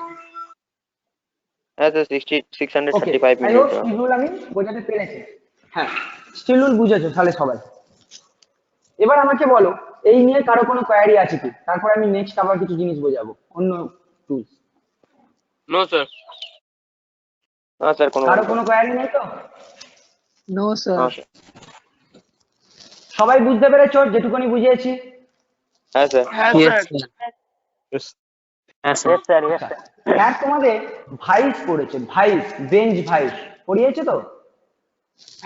হ্যাঁ sir okay 635 I hope millimetre. Still আমি বোঝাতে পেরেছি। হ্যাঁ স্টিল বুঝেছো তাহলে সবাই। এবার আমাকে বলো এই নিয়ে কারো কোনো কোয়ারি আছে কি, তারপর আমি নেক্সট আবার কিছু জিনিস বোঝাবো অন্য টুলস। No sir. হ্যাঁ স্যার কোনো কারো কোনো কোয়ারি নেই তো? No sir. হ্যাঁ স্যার। সবাই বুঝতে পেরেছো যেটুকুনি বুঝিয়েছি? হ্যাঁ স্যার। হ্যাঁ Yes sir. sir. Yes yes sir. Sir yes sir. Sir তোমাদের ভাইস পড়েছে, ভাইস বেঞ্চ ভাইস পড়িয়েছে তো?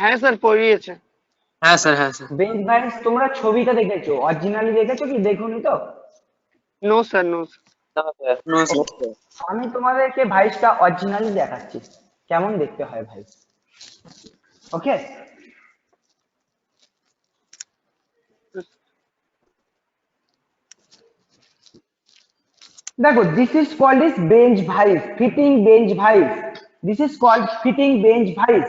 হ্যাঁ স্যার পড়িয়েছে। হ্যাঁ স্যার, হ্যাঁ স্যার। বেঞ্চ ভাইস তোমরা ছবিটা দেখেছো, অরিজিনালি দেখেছো কি দেখোনি তো? No sir no sir. না স্যার। No sir. আমি তোমাদেরকে ভাইসটা অরিজিনালি দেখাচ্ছি কেমন দেখতে হয় ভাইস। ওকে দেখো this is called is bench vice, fitting bench vice, this is called fitting bench vice.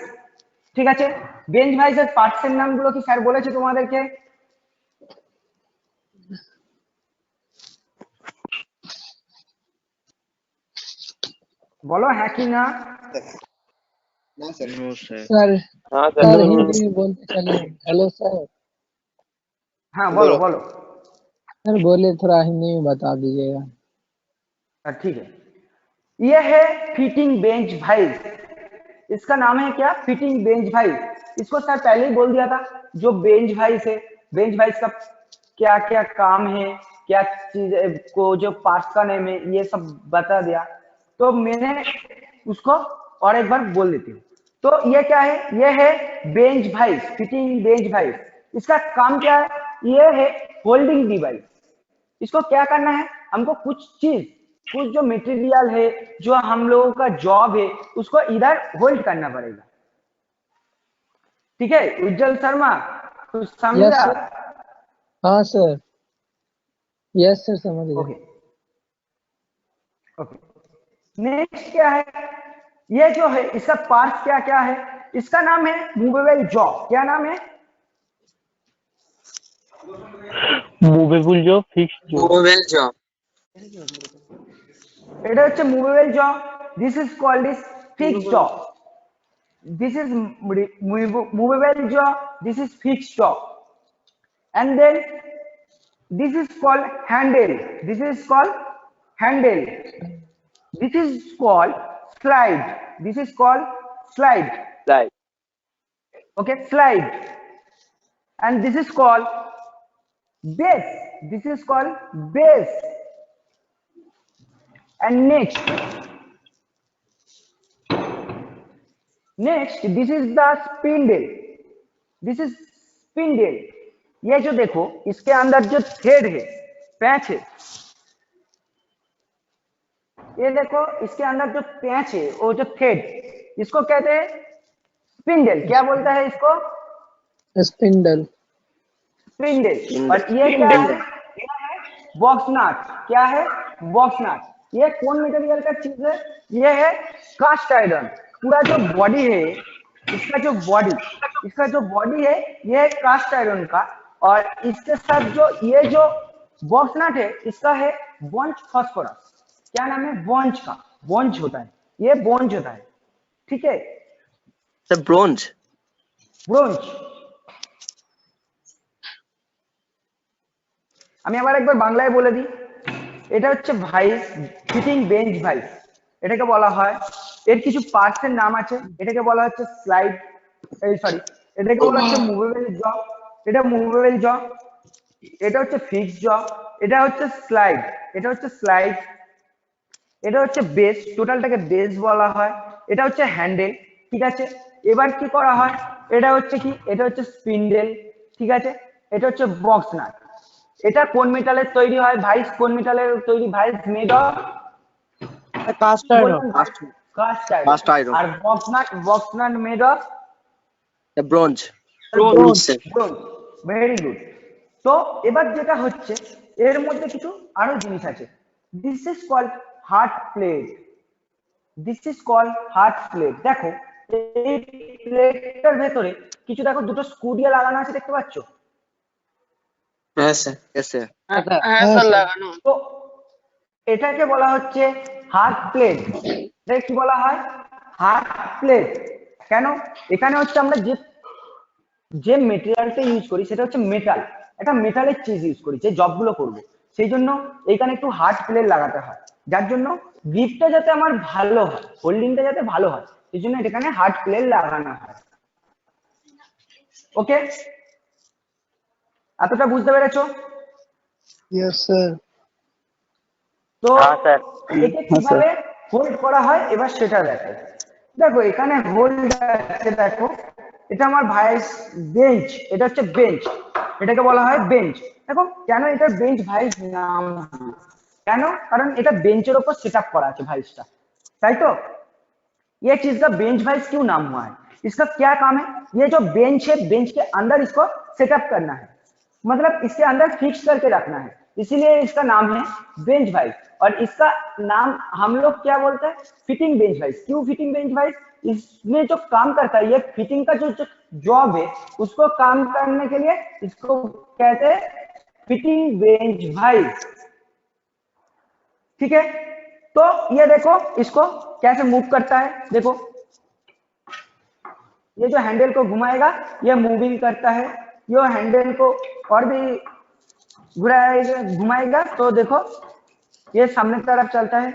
ঠিক আছে, বেঞ্চ ভাইসের পার্টসের নামগুলো কি স্যার বলেছে তোমাদেরকে? বলো হ্যাঁ কি না? না স্যার। No sir. सर হ্যাঁ सर স্যার। हिंदी में बोलते चले। Hello sir. হ্যাঁ বলো বলো। सर बोले थोड़ा हिंदी में बता दीजिएगा। ठीक है, ये है फिटिंग बेंच भाइस। इसका नाम है क्या? Fitting bench vice. इसको सर पहले ही बोल दिया था, जो बेंच भाइस है, बेंच भाइस का क्या क्या काम है, क्या चीज को जो पार्ट्स का नेम है, ये सब बता दिया। तो मैंने उसको और एक बार बोल देती हूँ। तो ये क्या है? ये है bench vice, fitting bench vice. इसका काम क्या है? ये है होल्डिंग डिवाइस। इसको क्या करना है? हमको कुछ चीज, कुछ जो मटेरियल है, जो हम लोगों का जॉब है, उसको इधर होल्ड करना पड़ेगा। ठीक है उज्जवल शर्मा, कुछ यस समझा? सर। हाँ सर। यस सर समझ गए। ओके ओके नेक्स्ट क्या है? ये जो है इसका पार्ट क्या क्या है? इसका नाम है मूवेबल जॉ। क्या नाम है? Movable jaw, fixed jaw. Movable job. এটা হচ্ছে movable jaw. This is called is fixed jaw. This is movable jaw, this is fixed jaw. and then this is called handle, this is called handle, this is called slide, this is called slide. Slide. Okay slide. And this is called base, this is called base. And next this is the spindle, this is spindle. ये जो देखो इसके अंदर जो thread है, patch है, ये देखो इसके अंदर जो पैच है, वो जो थ्रेड, इसको कहते हैं स्पिंडल। क्या बोलता है इसको? स्पिंडल। स्पिंडल। और ये क्या है? बॉक्स नट। क्या है? बॉक्स नट। ये कौन मटेरियल का चीज है? ये है कास्ट आयरन। पूरा जो बॉडी है, इसका जो बॉडी है, ये है कास्ट आयरन का। और इसके साथ जो ये जो बॉक्स नट है, इसका है बॉन्च फास्फोरस। क्या नाम है? बॉन्च का। बॉन्च होता है, ये बॉन्च होता है। ठीक है স্যার ব্রোঞ্জ। ब्रोंज। আমি আবার একবার বাংলায় বলে দিই, এটা হচ্ছে ভাইস, ফিটিং বেঞ্চ ভাইস এটাকে বলা হয়। এর কিছু পার্টস এর নাম আছে, এটাকে বলা হচ্ছে স্লাইড, এই সরি, এটাকে বলা হচ্ছে মুভেবল জ, এটা মুভেবল জ, এটা হচ্ছে ফিক্সড জ, এটা হচ্ছে স্লাইড, এটা হচ্ছে স্লাইড, এটা হচ্ছে বেস, টোটালটাকে বেস বলা হয়, এটা হচ্ছে হ্যান্ডেল, ঠিক আছে। এবার কি করা হয়, এটা হচ্ছে কি, এটা হচ্ছে স্পিন্ডেল, ঠিক আছে। এটা হচ্ছে বক্স নাট। এটা কোন মেটালের তৈরি হয় ভাইস, কোন মেটালের তৈরি vice, made of cast iron. Cast iron. আর box nut made of bronze. Very good. তো এবার যেটা হচ্ছে, এর মধ্যে কিছু আরো জিনিস আছে। This is called hard plate, this is called hard plate. দেখো এই প্লেটটার ভেতরে কিছু, দেখো দুটো স্ক্রু দিয়ে লাগানো আছে, দেখতে পাচ্ছ? হ্যাঁ স্যার। হ্যাঁ স্যার লাগানো। তো এটাকে বলা হচ্ছে হার্ড প্লেট। এটাকে কি বলা হয়, হার্ড প্লেট। কেন? এখানে হচ্ছে আমরা যে মেটেরিয়ালটা ইউজ করি সেটা হচ্ছে মেটাল, একটা মেটালের চিজ ইউজ করি যে জবগুলো করবো, সেই জন্য এইখানে একটু হার্ড প্লেট লাগাতে হয়, যার জন্য গ্রিপটা যাতে আমার ভালো হয়, হোল্ডিংটা যাতে ভালো হয়, সেই জন্য এখানে হার্ড প্লেট লাগানো হয়। ওকে, এতটা বুঝতে পেরেছো? Yes, sir. তো হ্যাঁ স্যার। একে কিভাবে হোল্ড করা হয় এবার সেটা দেখো। দেখো এখানে হোল্ড আছে, দেখো এটা আমার ভাইস বেঞ্চ, এটা হচ্ছে বেঞ্চ, এটাকে বলা হয় বেঞ্চ। দেখো কেন এটা বেঞ্চ ভাইস নাম, কেন? কারণ এটা বেঞ্চের উপর সেট আপ করা আছে ভাইসটা, তাই তো। ये चीज का बेंच वाइज क्यों नाम हुआ है, इसका क्या काम है? ये जो बेंच है, बेंच के अंदर इसको सेटअप करना है, मतलब इसके अंदर फिक्स करके रखना है, इसीलिए इसका नाम है बेंच वाइज। और इसका नाम हम लोग क्या बोलते हैं, फिटिंग बेंच वाइज। क्यों फिटिंग बेंच वाइज? इसमें जो काम करता है, ये फिटिंग का जो जॉब है, उसको काम करने के लिए इसको कहते हैं फिटिंग बेंच वाइज, ठीक है। तो ये देखो इसको कैसे मूव करता है, देखो ये जो हैंडल को घुमाएगा ये मूविंग करता है, ये हैंडल को और भी घुमाएगा तो देखो ये सामने तरफ चलता है।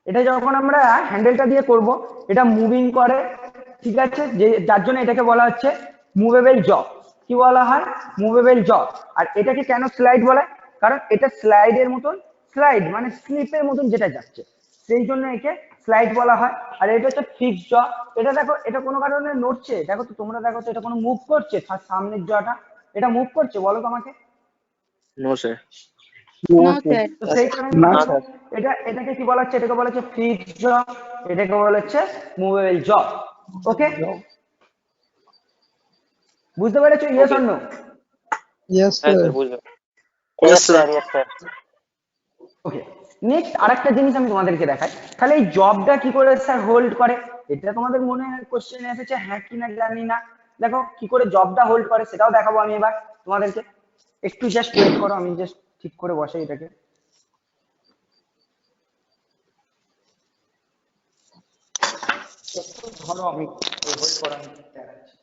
এটা যখন আমরা হ্যান্ডেলটা দিয়ে করব, এটা মুভিং করে, ঠিক আছে, যে যার জন্য এটাকে বলা হচ্ছে মুভেবল জ। কি বলা হয়? মুভেবল জ। আর এটাকে কেন স্লাইড বলে? কারণ এটা স্লাইডের মতন, স্লাইড মানে স্লিপের মতন যেটা যাচ্ছে, সেই জন্য একে স্লাইড বলা হয়। আর এটা হচ্ছে ফিক্সড জ। এটা দেখো, এটা কোনো কারণে নড়ছে, দেখো তো তোমরা, দেখো তো এটা কোনো মুভ করছে? সামনের জটা এটা মুভ করছে, বলো তো আমাকে। No sir. তো সেই কারণে এটাকে কি বলা হচ্ছে, এটাকে বলা হচ্ছে ফিক্সড জ, এটাকে বলা হচ্ছে মুভেবল জ। ওকে, বুঝতে পেরেছো? Yes or no? Yes, হ্যাঁ sir. স্যার বুঝলাম। Yes sir, yes sir. Okay, next আরেকটা জিনিস আমি তোমাদেরকে দেখাই, তাহলে এই জবটা কি করে স্যার হোল্ড করে, এটা তোমাদের মনে কোশ্চেন এসেছে, হ্যাঁ কি না জানি না। দেখো কি করে জবটা হোল্ড করে সেটাও দেখাবো আমি এবার তোমাদেরকে, একটু জাস্ট ওয়েট করো, আমি জাস্ট ঠিক করে বসাই এটাকে। ধরো আমি হোল্ড করা দেখাচ্ছি।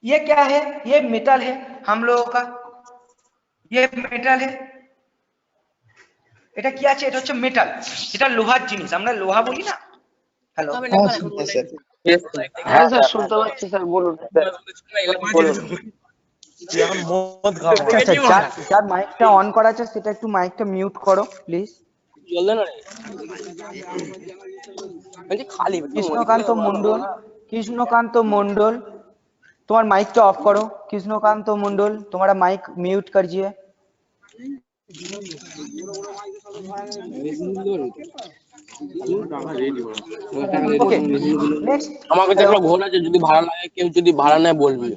ये क्या है? ये मेटल है हम लोगों का, ये मेटल है। এটা কি আছে? এটা হচ্ছে মেটাল, এটা লোহার জিনিস, আমরা লোহা বলি না। হ্যালো, হ্যাঁ স্যার শুনতে পাচ্ছি স্যার, বলুন। আচ্ছা, যার মাইকটা অন করা আছে সেটা একটু মাইকটা মিউট করো প্লিজ। কৃষ্ণকান্ত মন্ডল, কৃষ্ণকান্ত মন্ডল तुम्हारा माइक तो ऑफ करो। कृष्णकांत मंडल तुम्हारा माइक म्यूट करिए। ओके, नेक्स्ट আমাকে তো একটা ঘোল আছে, যদি ভাড়া লাগে কেউ যদি ভাড়া নেয় বলবি।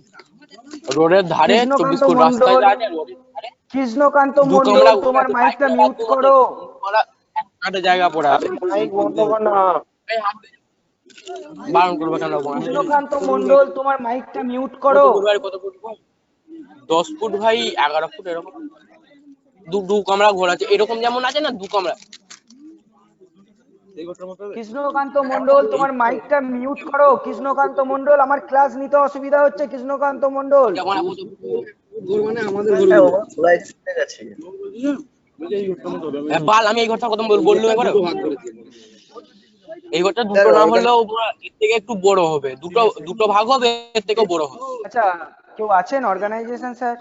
রোডের ধারে 24 ফুট রাস্তা আছে, রোডের ধারে কৃষ্ণকান্ত মন্ডল তোমার মাইকটা মিউট করো। একটা জায়গা পড়ে আছে, মাইক বন্ধ কর না। বারণ করবে কেন? কৃষ্ণকান্ত মন্ডল তোমার মাইকটা মিউট করো। কত ফুট ভাই? 10 ফুট ভাই, 11 ফুট এরকম। দু কামরা ঘর আছে, এরকম যেমন আছে না দু কামরা। কৃষ্ণকান্ত মন্ডল তোমার মাইকটা মিউট করো। কৃষ্ণকান্ত মন্ডল, আমার ক্লাস নিতে অসুবিধা হচ্ছে। কৃষ্ণকান্ত মন্ডল, যখন আপাতত বাল, আমি এই ঘরটার কথা বললাম একবার। এই ঘরটা দুটো না হলেও এর থেকে একটু বড় হবে, দুটো ভাগ হবে, এর থেকেও বড় হবে। আচ্ছা কেউ আছেন অর্গানাইজেশন স্যার?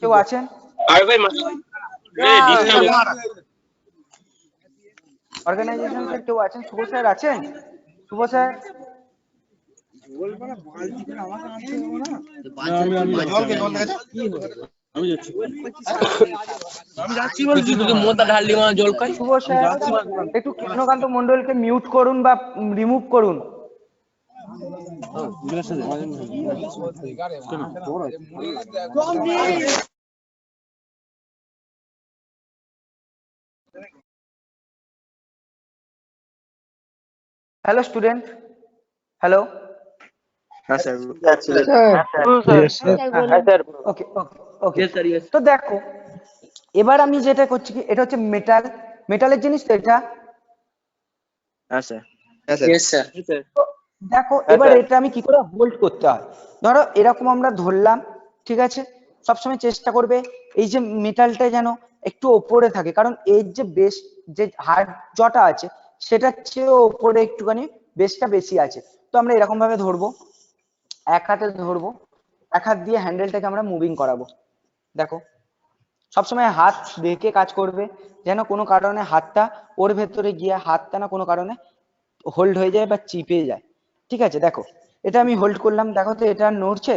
কেউ আছেন? অর্গানাইজেশন স্যার কেউ আছেন? শুভ স্যার আছেন? শুভ স্যার, যদি মোটা ঢাললি মা জল খাই। শুভ স্যার একটু কৃষ্ণকান্ত মন্ডলকে মিউট করুন বা রিমুভ করুন। Hello student, hello. হ্যাঁ স্যার। Okay okay okay. তো দেখো এবার আমি যেটা করছি কি, এটা হচ্ছে মেটাল, মেটালের জিনিস তো এটা। হ্যাঁ স্যার। তো দেখো এবার এটা আমি কি করে হোল্ড করতে হয়। ধরো এরকম আমরা ধরলাম, ঠিক আছে? সবসময় চেষ্টা করবে এই যে মেটালটা যেন একটু ওপরে থাকে, কারণ এর যে বেস, যে হার্ড জটা আছে সেটার চেয়ে ওপরে একটুখানি বেসটা বেশি আছে। তো আমরা এরকম ভাবে ধরবো, এক হাতে ধরবো, এক হাত দিয়ে হ্যান্ডেলটাকে আমরা মুভিং করাবো। দেখো সবসময় হাত দেখে কাজ করবে, যেন কোনো কারণে হাতটা ওর ভেতরে গিয়ে হাতটা না কোনো কারণে হোল্ড হয়ে যায় বা চিপে যায়। ঠিক আছে, দেখো এটা আমি হোল্ড করলাম, দেখো তো এটা নড়ছে?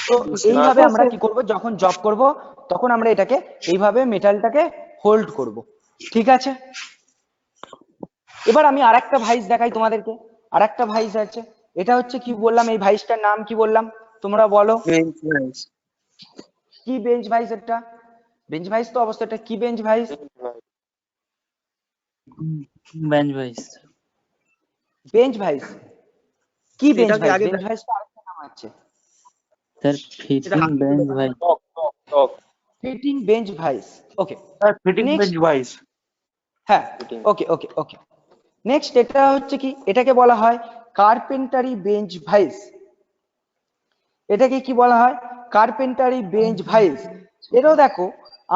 তো এইভাবে আমরা কি করব, যখন জব করব তখন আমরা এটাকে এইভাবে মেটালটাকে হোল্ড করব। ঠিক আছে, এবার আমি আরেকটা ভাইস দেখাই তোমাদেরকে। আরেকটা ভাইস আছে, এটা হচ্ছে কি বললাম, এই ভাইসটার নাম কি বললাম তোমরা বলো? কি বেঞ্চ ভাইস? এটা বেঞ্চ ভাইস তো অবশ্যই। এটা কি bench vice? Bench vice. Bench vice কি? বেঞ্চ ভাইস, বেঞ্চ ভাইস তো আরেকটা নাম আছে sir, fitting bench vice. Fitting bench vice. Okay fitting bench vice. হ্যাঁ, ওকে ওকে ওকে। নেক্সট এটা হচ্ছে কি, এটাকে বলা হয় কার্পেন্টারি বেঞ্চ ভাইস। এটাকে কি বলা হয়? Carpentry bench vice. এটাও দেখো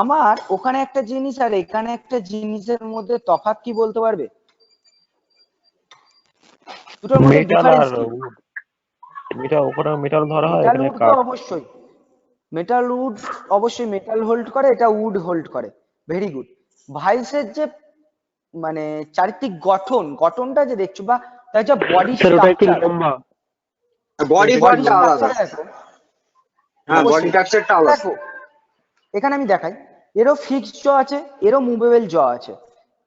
আমার ওখানে একটা জিনিস আর এখানে একটা জিনিসের মধ্যে তফাৎ কি বলতে পারবে? দুটোর মধ্যে ডিফারেন্স কি? মেটাল, ওখানে মেটাল ধরা হয়, মেটাল এখানে উড তো কাঠ। অবশ্যই, মেটাল উড অবশ্যই মেটাল হোল্ড করে, এটা উড হোল্ড করে। Very good. ভাইসের যে মানে চারিত্রিক গঠনটা যে দেখছো বা তার যে বডি স্যার ওটা একটু স্ট্রাকচার, লম্বা। বডি পার্টটা আলাদা। দেখো হ্যাঁ, বডি স্ট্রাকচারটা আলাদা। দেখো এখানে আমি দেখাই, এরও ফিক্সড জ আছে, এরও মুভেবল জ আছে,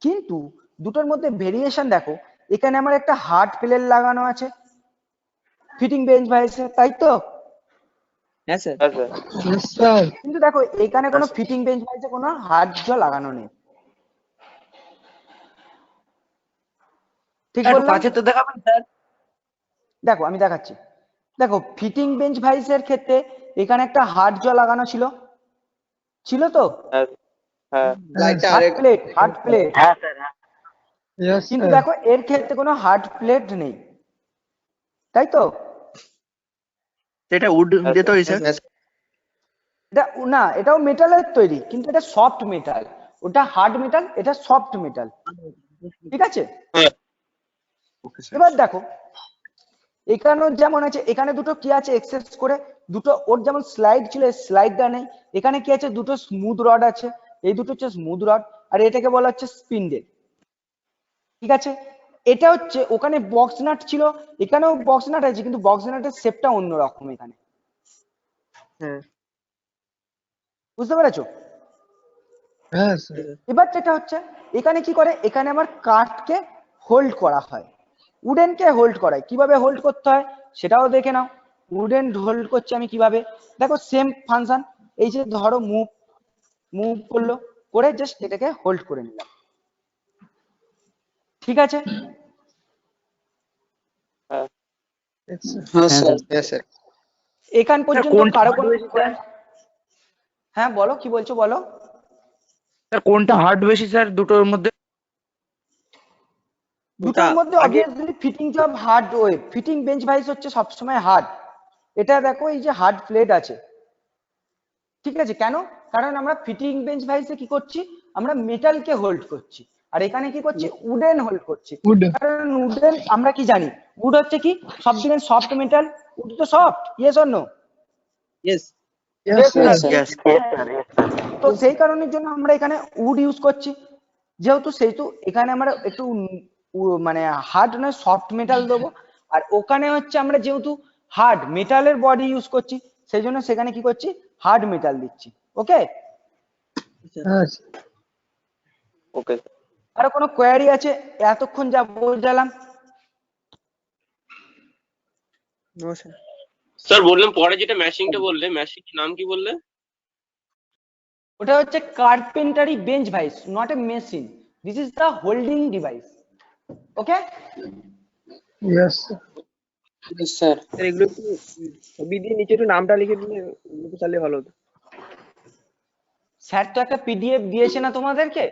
কিন্তু দুটোর মধ্যে ভেরিয়েশন দেখো। এখানে আমার একটা হার্ড প্লেট লাগানো আছে ফিটিং বেঞ্চ ভাইসে, তাই তো? হ্যাঁ স্যার। Yes, sir. কিন্তু দেখো এখানে কোনো ফিটিং বেঞ্চ ভাইসে কোনো হার্ড জ লাগানো নেই। ঠিক বললাম? কাছে তো দেখাবেন স্যার। দেখো আমি দেখাচ্ছি। দেখো ফিটিং বেঞ্চ ভাইসের ক্ষেত্রে এখানে একটা হার্ড জ লাগানো ছিল, ছিল তো? Hard plate. Yes, কিন্তু sir. দেখো এর ক্ষেত্রে কোনো হার্ড প্লেট নেই, তাই তো? এটা উড দিয়ে তৈরি স্যার। এটা না, এটাও মেটালের তৈরি, কিন্তু এটা সফট মেটাল। ওটা হার্ড মেটাল, এটা সফট মেটাল। ঠিক আছে, এবার দেখো এখানেও যেমন আছে, এখানে দুটো কি আছে এক্সেস করে, দুটো ওর যেমন স্লাইড ছিল, স্লাইডটা নেই। এখানে কি আছে, দুটো স্মুথ রড আছে, এই দুটো হচ্ছে স্মুথ রড, আর এটাকে বলা হচ্ছে স্পিন্ডেল। ঠিক আছে, এটা হচ্ছে ওখানে বক্স নাট ছিল, এখানেও বক্স নাট আছে, কিন্তু বক্স নাটের শেপটা অন্যরকম এখানে। বুঝতে পেরেছো? Yes, sir. এবার যেটা হচ্ছে এখানে কি করে, এখানে আমার কাঠকে হোল্ড করা হয়, উডেনকে হোল্ড করায়। কিভাবে হোল্ড করতে হয় সেটাও দেখে নাও। উডেন হোল্ড করছি আমি কিভাবে, দেখো সেম ফাংশন। এই যে ধরো মুভ করলো, করে জাস্ট এটাকে হোল্ড করে নিলাম। ঠিক আছে, Yes, sir. হ্যাঁ স্যার। এখান পর্যন্ত কারো কোনো হ্যাঁ বলো কি বলছো বলো। স্যার কোনটা হার্ড বেশি স্যার দুটোর মধ্যে? দুটোর মধ্যে obviously fitting job hard web, fitting bench vice হচ্ছে সবসময় হার্ড। এটা দেখো এই যে হার্ড প্লেট আছে, ঠিক আছে, কেন? কারণ আমরা ফিটিং বেঞ্চ ভাইসে কি করছি, আমরা মেটালকে হোল্ড করছি, আর এখানে কি করছি, উডেন হোল্ড করছি। কারণ উডেন আমরা কি জানি, উড হচ্ছে কি সব দিনের সফট মেটাল, উড তো soft, yes or no? Yes. তো সেই কারণের জন্য আমরা এখানে উড ইউজ করছি, যেহেতু এখানে আমরা একটু মানে হার্ড নয় সফট মেটাল দেবো, আর ওখানে হচ্ছে আমরা যেহেতু হার্ড মেটালের বডি ইউজ করছি, সেই জন্য সেখানে কি করছি, হার্ড মেটাল দিচ্ছি। ওকে, হ্যাঁ ওকে আর কোনো কোয়ারি আছে এতক্ষণ যা বোঝালাম? স্যার বললাম পরে যেটা ম্যাশিংটা বললে, ম্যাশিং নাম কি বললে? ওটা হচ্ছে carpentry bench vice, not a machine, this is the holding device. Okay yes sir. Sir এগুলো একটু ছবি দিয়ে নিচে একটু নামটা লিখে দিলে তাহলে ভালো হতো। স্যার তো একটা পিডিএফ দিয়েছে না তোমাদেরকে?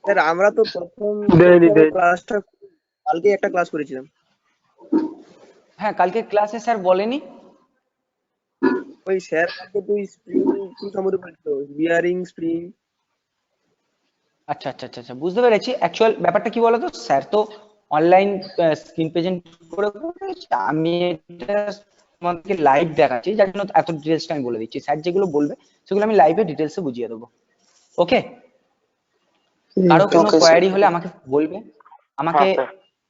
স্যার আমরা তো প্রথম ক্লাসটা কালকে একটা ক্লাস করেছিলাম। হ্যাঁ কালকে ক্লাসে স্যার বলেনি? ওই স্যার কালকে তুই স্প্রিং কি সম্বন্ধে বলছো, বিয়ারিং স্প্রিং। আচ্ছা আচ্ছা আচ্ছা আচ্ছা, বুঝতে পেরেছি। অ্যাকচুয়াল ব্যাপারটা কি বলতো, স্যার তো অনলাইন স্ক্রিন প্রেজেন্ট করে করেছে, আমি এটা তোমাদেরকে লাইভ দেখাচ্ছি, যার জন্য এত ডিটেলসটা আমি বলে দিচ্ছি। স্যার যেগুলো বলবে সেগুলো আমি লাইভে ডিটেলসে বুঝিয়ে দেবো। ওকে, কারো কোনো কোয়ারি হলে আমাকে বলবে, আমাকে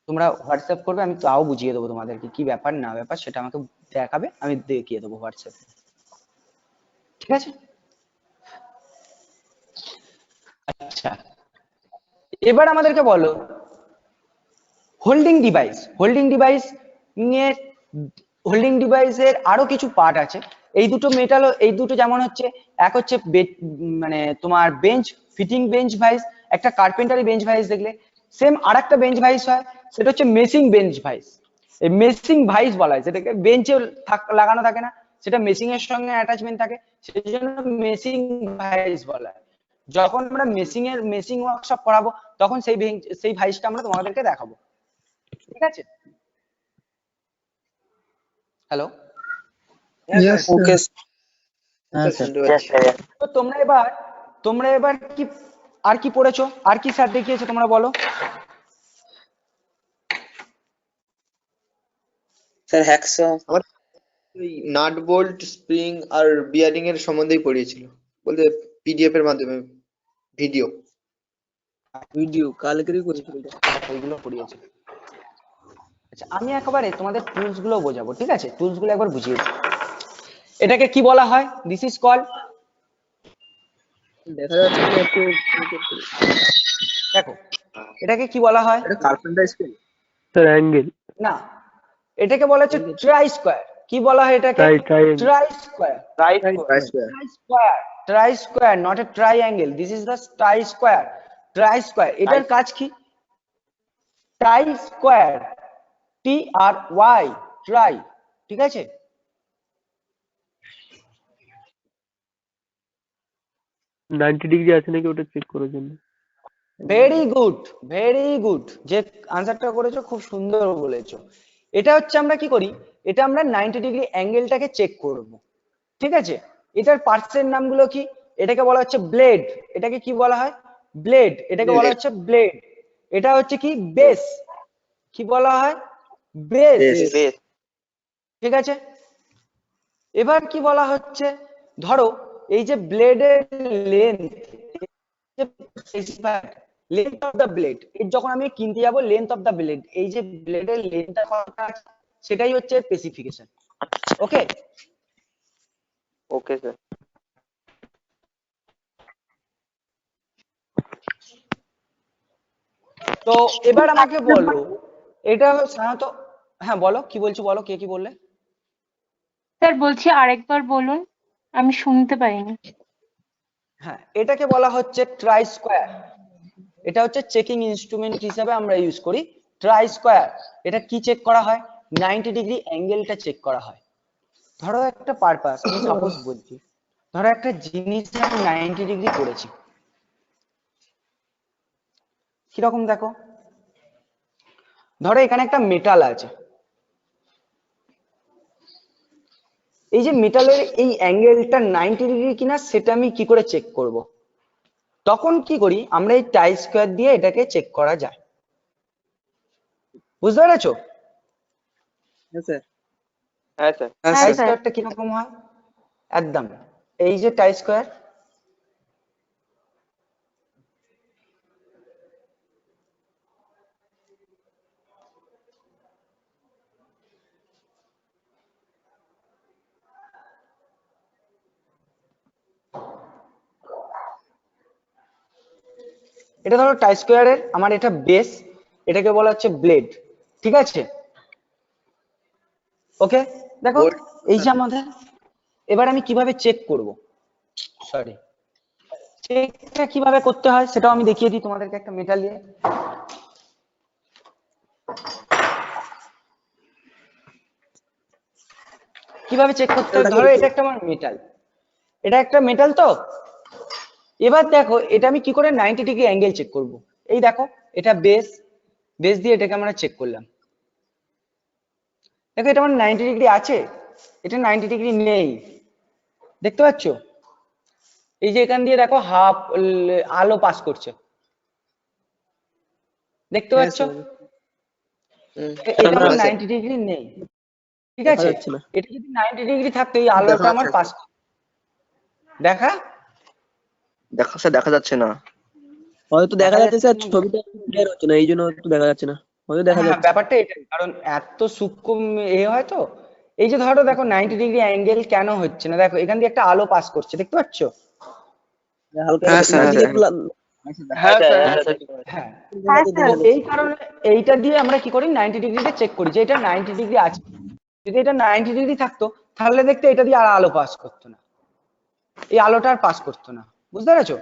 তোমরা হোয়াটসঅ্যাপ করবে, আমি তাও বুঝিয়ে দেবো তোমাদেরকে কি ব্যাপার না ব্যাপার, সেটা আমাকে দেখাবে, আমি দেখিয়ে দেবো হোয়াটসঅ্যাপে। ঠিক আছে? আচ্ছা, এবার আমাদেরকে বলো হোল্ডিং ডিভাইস। হোল্ডিং ডিভাইসের আরো কিছু পার্ট আছে। এই দুটো মেটাল, এই দুটো যেমন হচ্ছে, এক হচ্ছে মানে তোমার বেঞ্চ, ফিটিং বেঞ্চ ভাইস, একটা কার্পেন্টারি বেঞ্চ ভাইস দেখলে, সেম আরেকটা বেঞ্চ ভাইস হয়, সেটা হচ্ছে মেসিং বেঞ্চ ভাইস। এই মেসিং ভাইস বলা হয়, সেটাকে বেঞ্চে লাগানো থাকে না, সেটা মেসিং এর সঙ্গে অ্যাটাচমেন্ট থাকে, সেই জন্য মেসিং ভাইস বলা হয়। যখন আমরা মেসিং ওয়ার্কশপ করাবো, তখন সেই ভাইসটা আমরা তোমাদেরকে দেখাবো। ঠিক আছে? Hello, yes sir. ওকে তো তোমরা এবার কি আর কি পড়েছো, আর কি স্যার দেখিয়েছে তোমরা বলো? স্যার হ্যাকসা ওই নাট বোল্ট স্প্রিং আর বিয়ারিং এর সম্বন্ধেই পড়িয়েছিল, বলতে পিডিএফ এর মাধ্যমে ভিডিও কালকেরই করেছিল এটা। ওইগুলো পড়িয়েছে। আচ্ছা, আমি একেবারে তোমাদের টুলস গুলো বোঝাবো, ঠিক আছে? টুলস গুলো একবার বুঝিয়ে দিই। এটাকে কি বলা হয়? দিস ইজ কল, দেখা যাচ্ছে যে একটু দেখো এটাকে কি বলা হয়? এটা কার্পেন্টার স্কেল। Sir angle. না, এটাকে বলা হচ্ছে ট্রাই স্কোয়ার। কি বলা হয় এটাকে? Try square. Try square, not a triangle, this is the try square. Try square, এটার কাজ কি? ট্রাই স্কোয়ার, TRY, ট্রাই, ঠিক আছে? নাইনটি ডিগ্রি আছে নাকি ওটা চেক করার জন্য। ভেরি গুড, ভেরি গুড, যে আনসারটা করেছো খুব সুন্দর বলেছো। এটা হচ্ছে আমরা কি করি, এটা আমরা 90 ডিগ্রি অ্যাঙ্গেলটাকে চেক করব, ঠিক আছে? এটার পার্টসের নামগুলো কি? এটাকে বলা হচ্ছে ব্লেড। এটাকে কি বলা হয়? ব্লেড। এটাকে বলা হচ্ছে ব্লেড। এটা হচ্ছে কি? বেস। কি বলা হয়? বেস, ঠিক আছে? এবার কি বলা হচ্ছে, ধরো এই যে ব্লেডের লেন্থ অফ দ্য ব্লেড, এর যখন আমি কিনতে যাব, লেন্থ অফ দ্য ব্লেড, এই যে ব্লেডের লেন্থটা কতটা আছে, সেটাই হচ্ছে স্পেসিফিকেশন। ওকে ওকে স্যার। তো এবার আমাকে বলো, এটা সাধারণত, হ্যাঁ বলো কি বলছো, বলো কে কি বললে? স্যার বলছি আরেকবার বলুন, আমি শুনতে পাইনি। হ্যাঁ, এটাকে বলা হচ্ছে ট্রাই স্কোয়ার। এটা হচ্ছে চেকিং ইনস্ট্রুমেন্ট হিসেবে আমরা ইউজ করি ট্রাই স্কোয়ার। এটা কি চেক করা হয়? 90 ডিগ্রি অ্যাঙ্গেলটা চেক করা হয়। ধরো একটা পারপাস, আমি সাপোজ বলছি, ধরো একটা জিনিস আমি 90 ডিগ্রি করেছি, কিরকম দেখো, ধরো এখানে একটা মেটাল আছে, এই যে মেটালের এই অ্যাঙ্গেলটা 90 ডিগ্রি কিনা সেটা আমি কি করে চেক করব? তখন কি করি আমরা, এই টাই স্কোয়ার দিয়ে এটাকে চেক করা যায়। বুঝতে পেরেছো? হ্যাঁ স্যার। হ্যাঁ স্যার। হ্যাঁ টাই স্যার। স্কোয়ারটা কিরকম হয়, একদম এই যে টাই স্কোয়ার, এটা ধরো টাই স্কোয়ারের, আমার এটা বেস, এটাকে বলা হচ্ছে ব্লেড, ঠিক আছে? ওকে, দেখো এই যে আমাদের, এবার আমি কিভাবে চেক করব, সরি, চেকটা কিভাবে করতে হয় সেটাও আমি দেখিয়ে দিই তোমাদেরকে একটা মেটাল দিয়ে। কিভাবে চেক করতে হয়, ধরো এটা একটা আমার মেটাল, এটা একটা মেটাল তো, এবার দেখো এটা আমি কি করে 90 ডিগ্রি অ্যাঙ্গেল চেক করব। এই দেখো এটা বেস, বেস দিয়ে এটাকে আমরা চেক করলাম, দেখো এটা আমার 90 ডিগ্রি আছে, এটা 90 ডিগ্রি নেই, দেখতে পাচ্ছ? এই যে এখান দিয়ে দেখো হাফ আলো পাস করছে, দেখতে পাচ্ছ? এটা আমার 90 ডিগ্রি নেই, ঠিক আছে? এটা যদি 90 ডিগ্রি থাকতো এই আলোটা আমার পাস দেখা দেখা যাচ্ছে না। হয়তো দেখা যাচ্ছে স্যার, ছবিটা ক্লিয়ার হচ্ছে না, এই জন্য একটু দেখা যাচ্ছে না, হয়তো দেখা হ্যাঁ, যাচ্ছে। ব্যাপারটা এটাই, কারণ এত সূক্ষ্ম হয় তো। এই যে ধরো দেখো 90 ডিগ্রি অ্যাঙ্গেল কেন হচ্ছে না, দেখো এখান দিয়ে একটা আলো পাস করছে, দেখতে পাচ্ছ? হালকা হ্যাঁ স্যার, এদিকে একটু হ্যাঁ স্যার। হ্যাঁ, হ্যাঁ তো স্যার। এই কারণে এইটা দিয়ে আমরা কি করি 90 ডিগ্রিতে চেক করি যে এটা 90 ডিগ্রি আছে। যদি এটা 90 ডিগ্রি থাকতো তাহলে দেখতে এটা দিয়ে আর আলো পাস করতো না, এই আলোটা আর পাস করতো না, বুঝতে পেরেছো?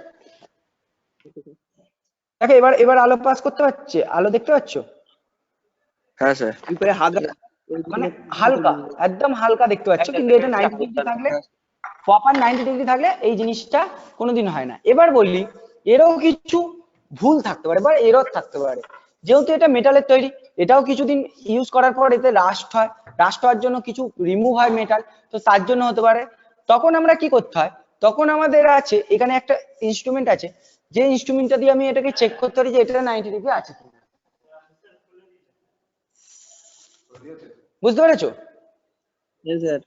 দেখো এবার এবার আলো পাস করতে পারছে, আলো দেখতে পাচ্ছ? হ্যাঁ স্যার। উপরে হাত রাখা, মানে হালকা, একদম হালকা দেখতে পাচ্ছ, কিন্তু এটা 90 ডিগ্রি থাকলে, প্রপার 90 ডিগ্রি থাকলে এই জিনিসটা কোনোদিন হয় না। এবার বললি এরও কিছু ভুল থাকতে পারে বা এরর থাকতে পারে, যেহেতু এটা মেটালের তৈরি, এটাও কিছুদিন ইউজ করার পর এতে রাস্ট হয়, রাস্ট হওয়ার জন্য কিছু রিমুভ হয় মেটাল, তো তার জন্য হতে পারে। তখন আমরা কি করতে হয়, তখন আমাদের আছে এখানে একটা ইনস্ট্রুমেন্ট আছে, যে ইনস্ট্রুমেন্টটা দিয়ে আমি এটাকে চেক করতে পারি যে এটা 90 ডিগ্রি আছে কিনা। বুঝতে পেরেছো? স্যার।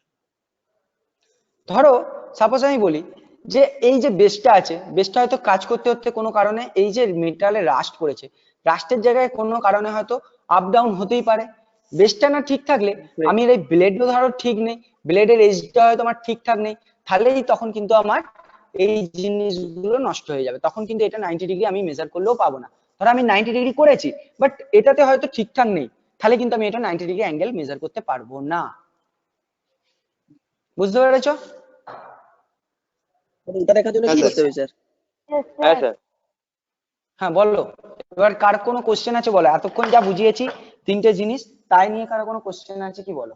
ধরো সাপোজ আমি বলি যে এই যে বেসটা আছে, বেসটা হয়তো কাজ করতে করতে কোনো কারণে এই যে মেটালে রাস্ট করেছে, রাস্টের জায়গায় কোনো কারণে হয়তো আপ ডাউন হতেই পারে। বেসটা না ঠিক থাকলে আমি এই ব্লেডও ধরো ঠিক নেই, ব্লেডের এজটা হয়তো আমার ঠিকঠাক নেই, তাহলেই তখন কিন্তু আমার এই জিনিসগুলো নষ্ট হয়ে যাবে, তখন কিন্তু এটা 90 ডিগ্রি আমি মেজার করলেও পাবো না। ধরো আমি 90 ডিগ্রি করেছি বাট এটাতে হয়তো ঠিকঠাক নেই, তাহলে কিন্তু আমি এটা 90 ডিগ্রি অ্যাঙ্গেল মেজার করতে পারবো না। বুঝতে পেরেছো? এটা দেখার জন্য কি করতে হবে স্যার? হ্যাঁ স্যার। হ্যাঁ বলো, এবার কার কোনো কোশ্চেন আছে বলো, এতক্ষণ যা বুঝিয়েছি তিনটে জিনিস, তাই নিয়ে কারো কোনো কোশ্চেন আছে কি বলো?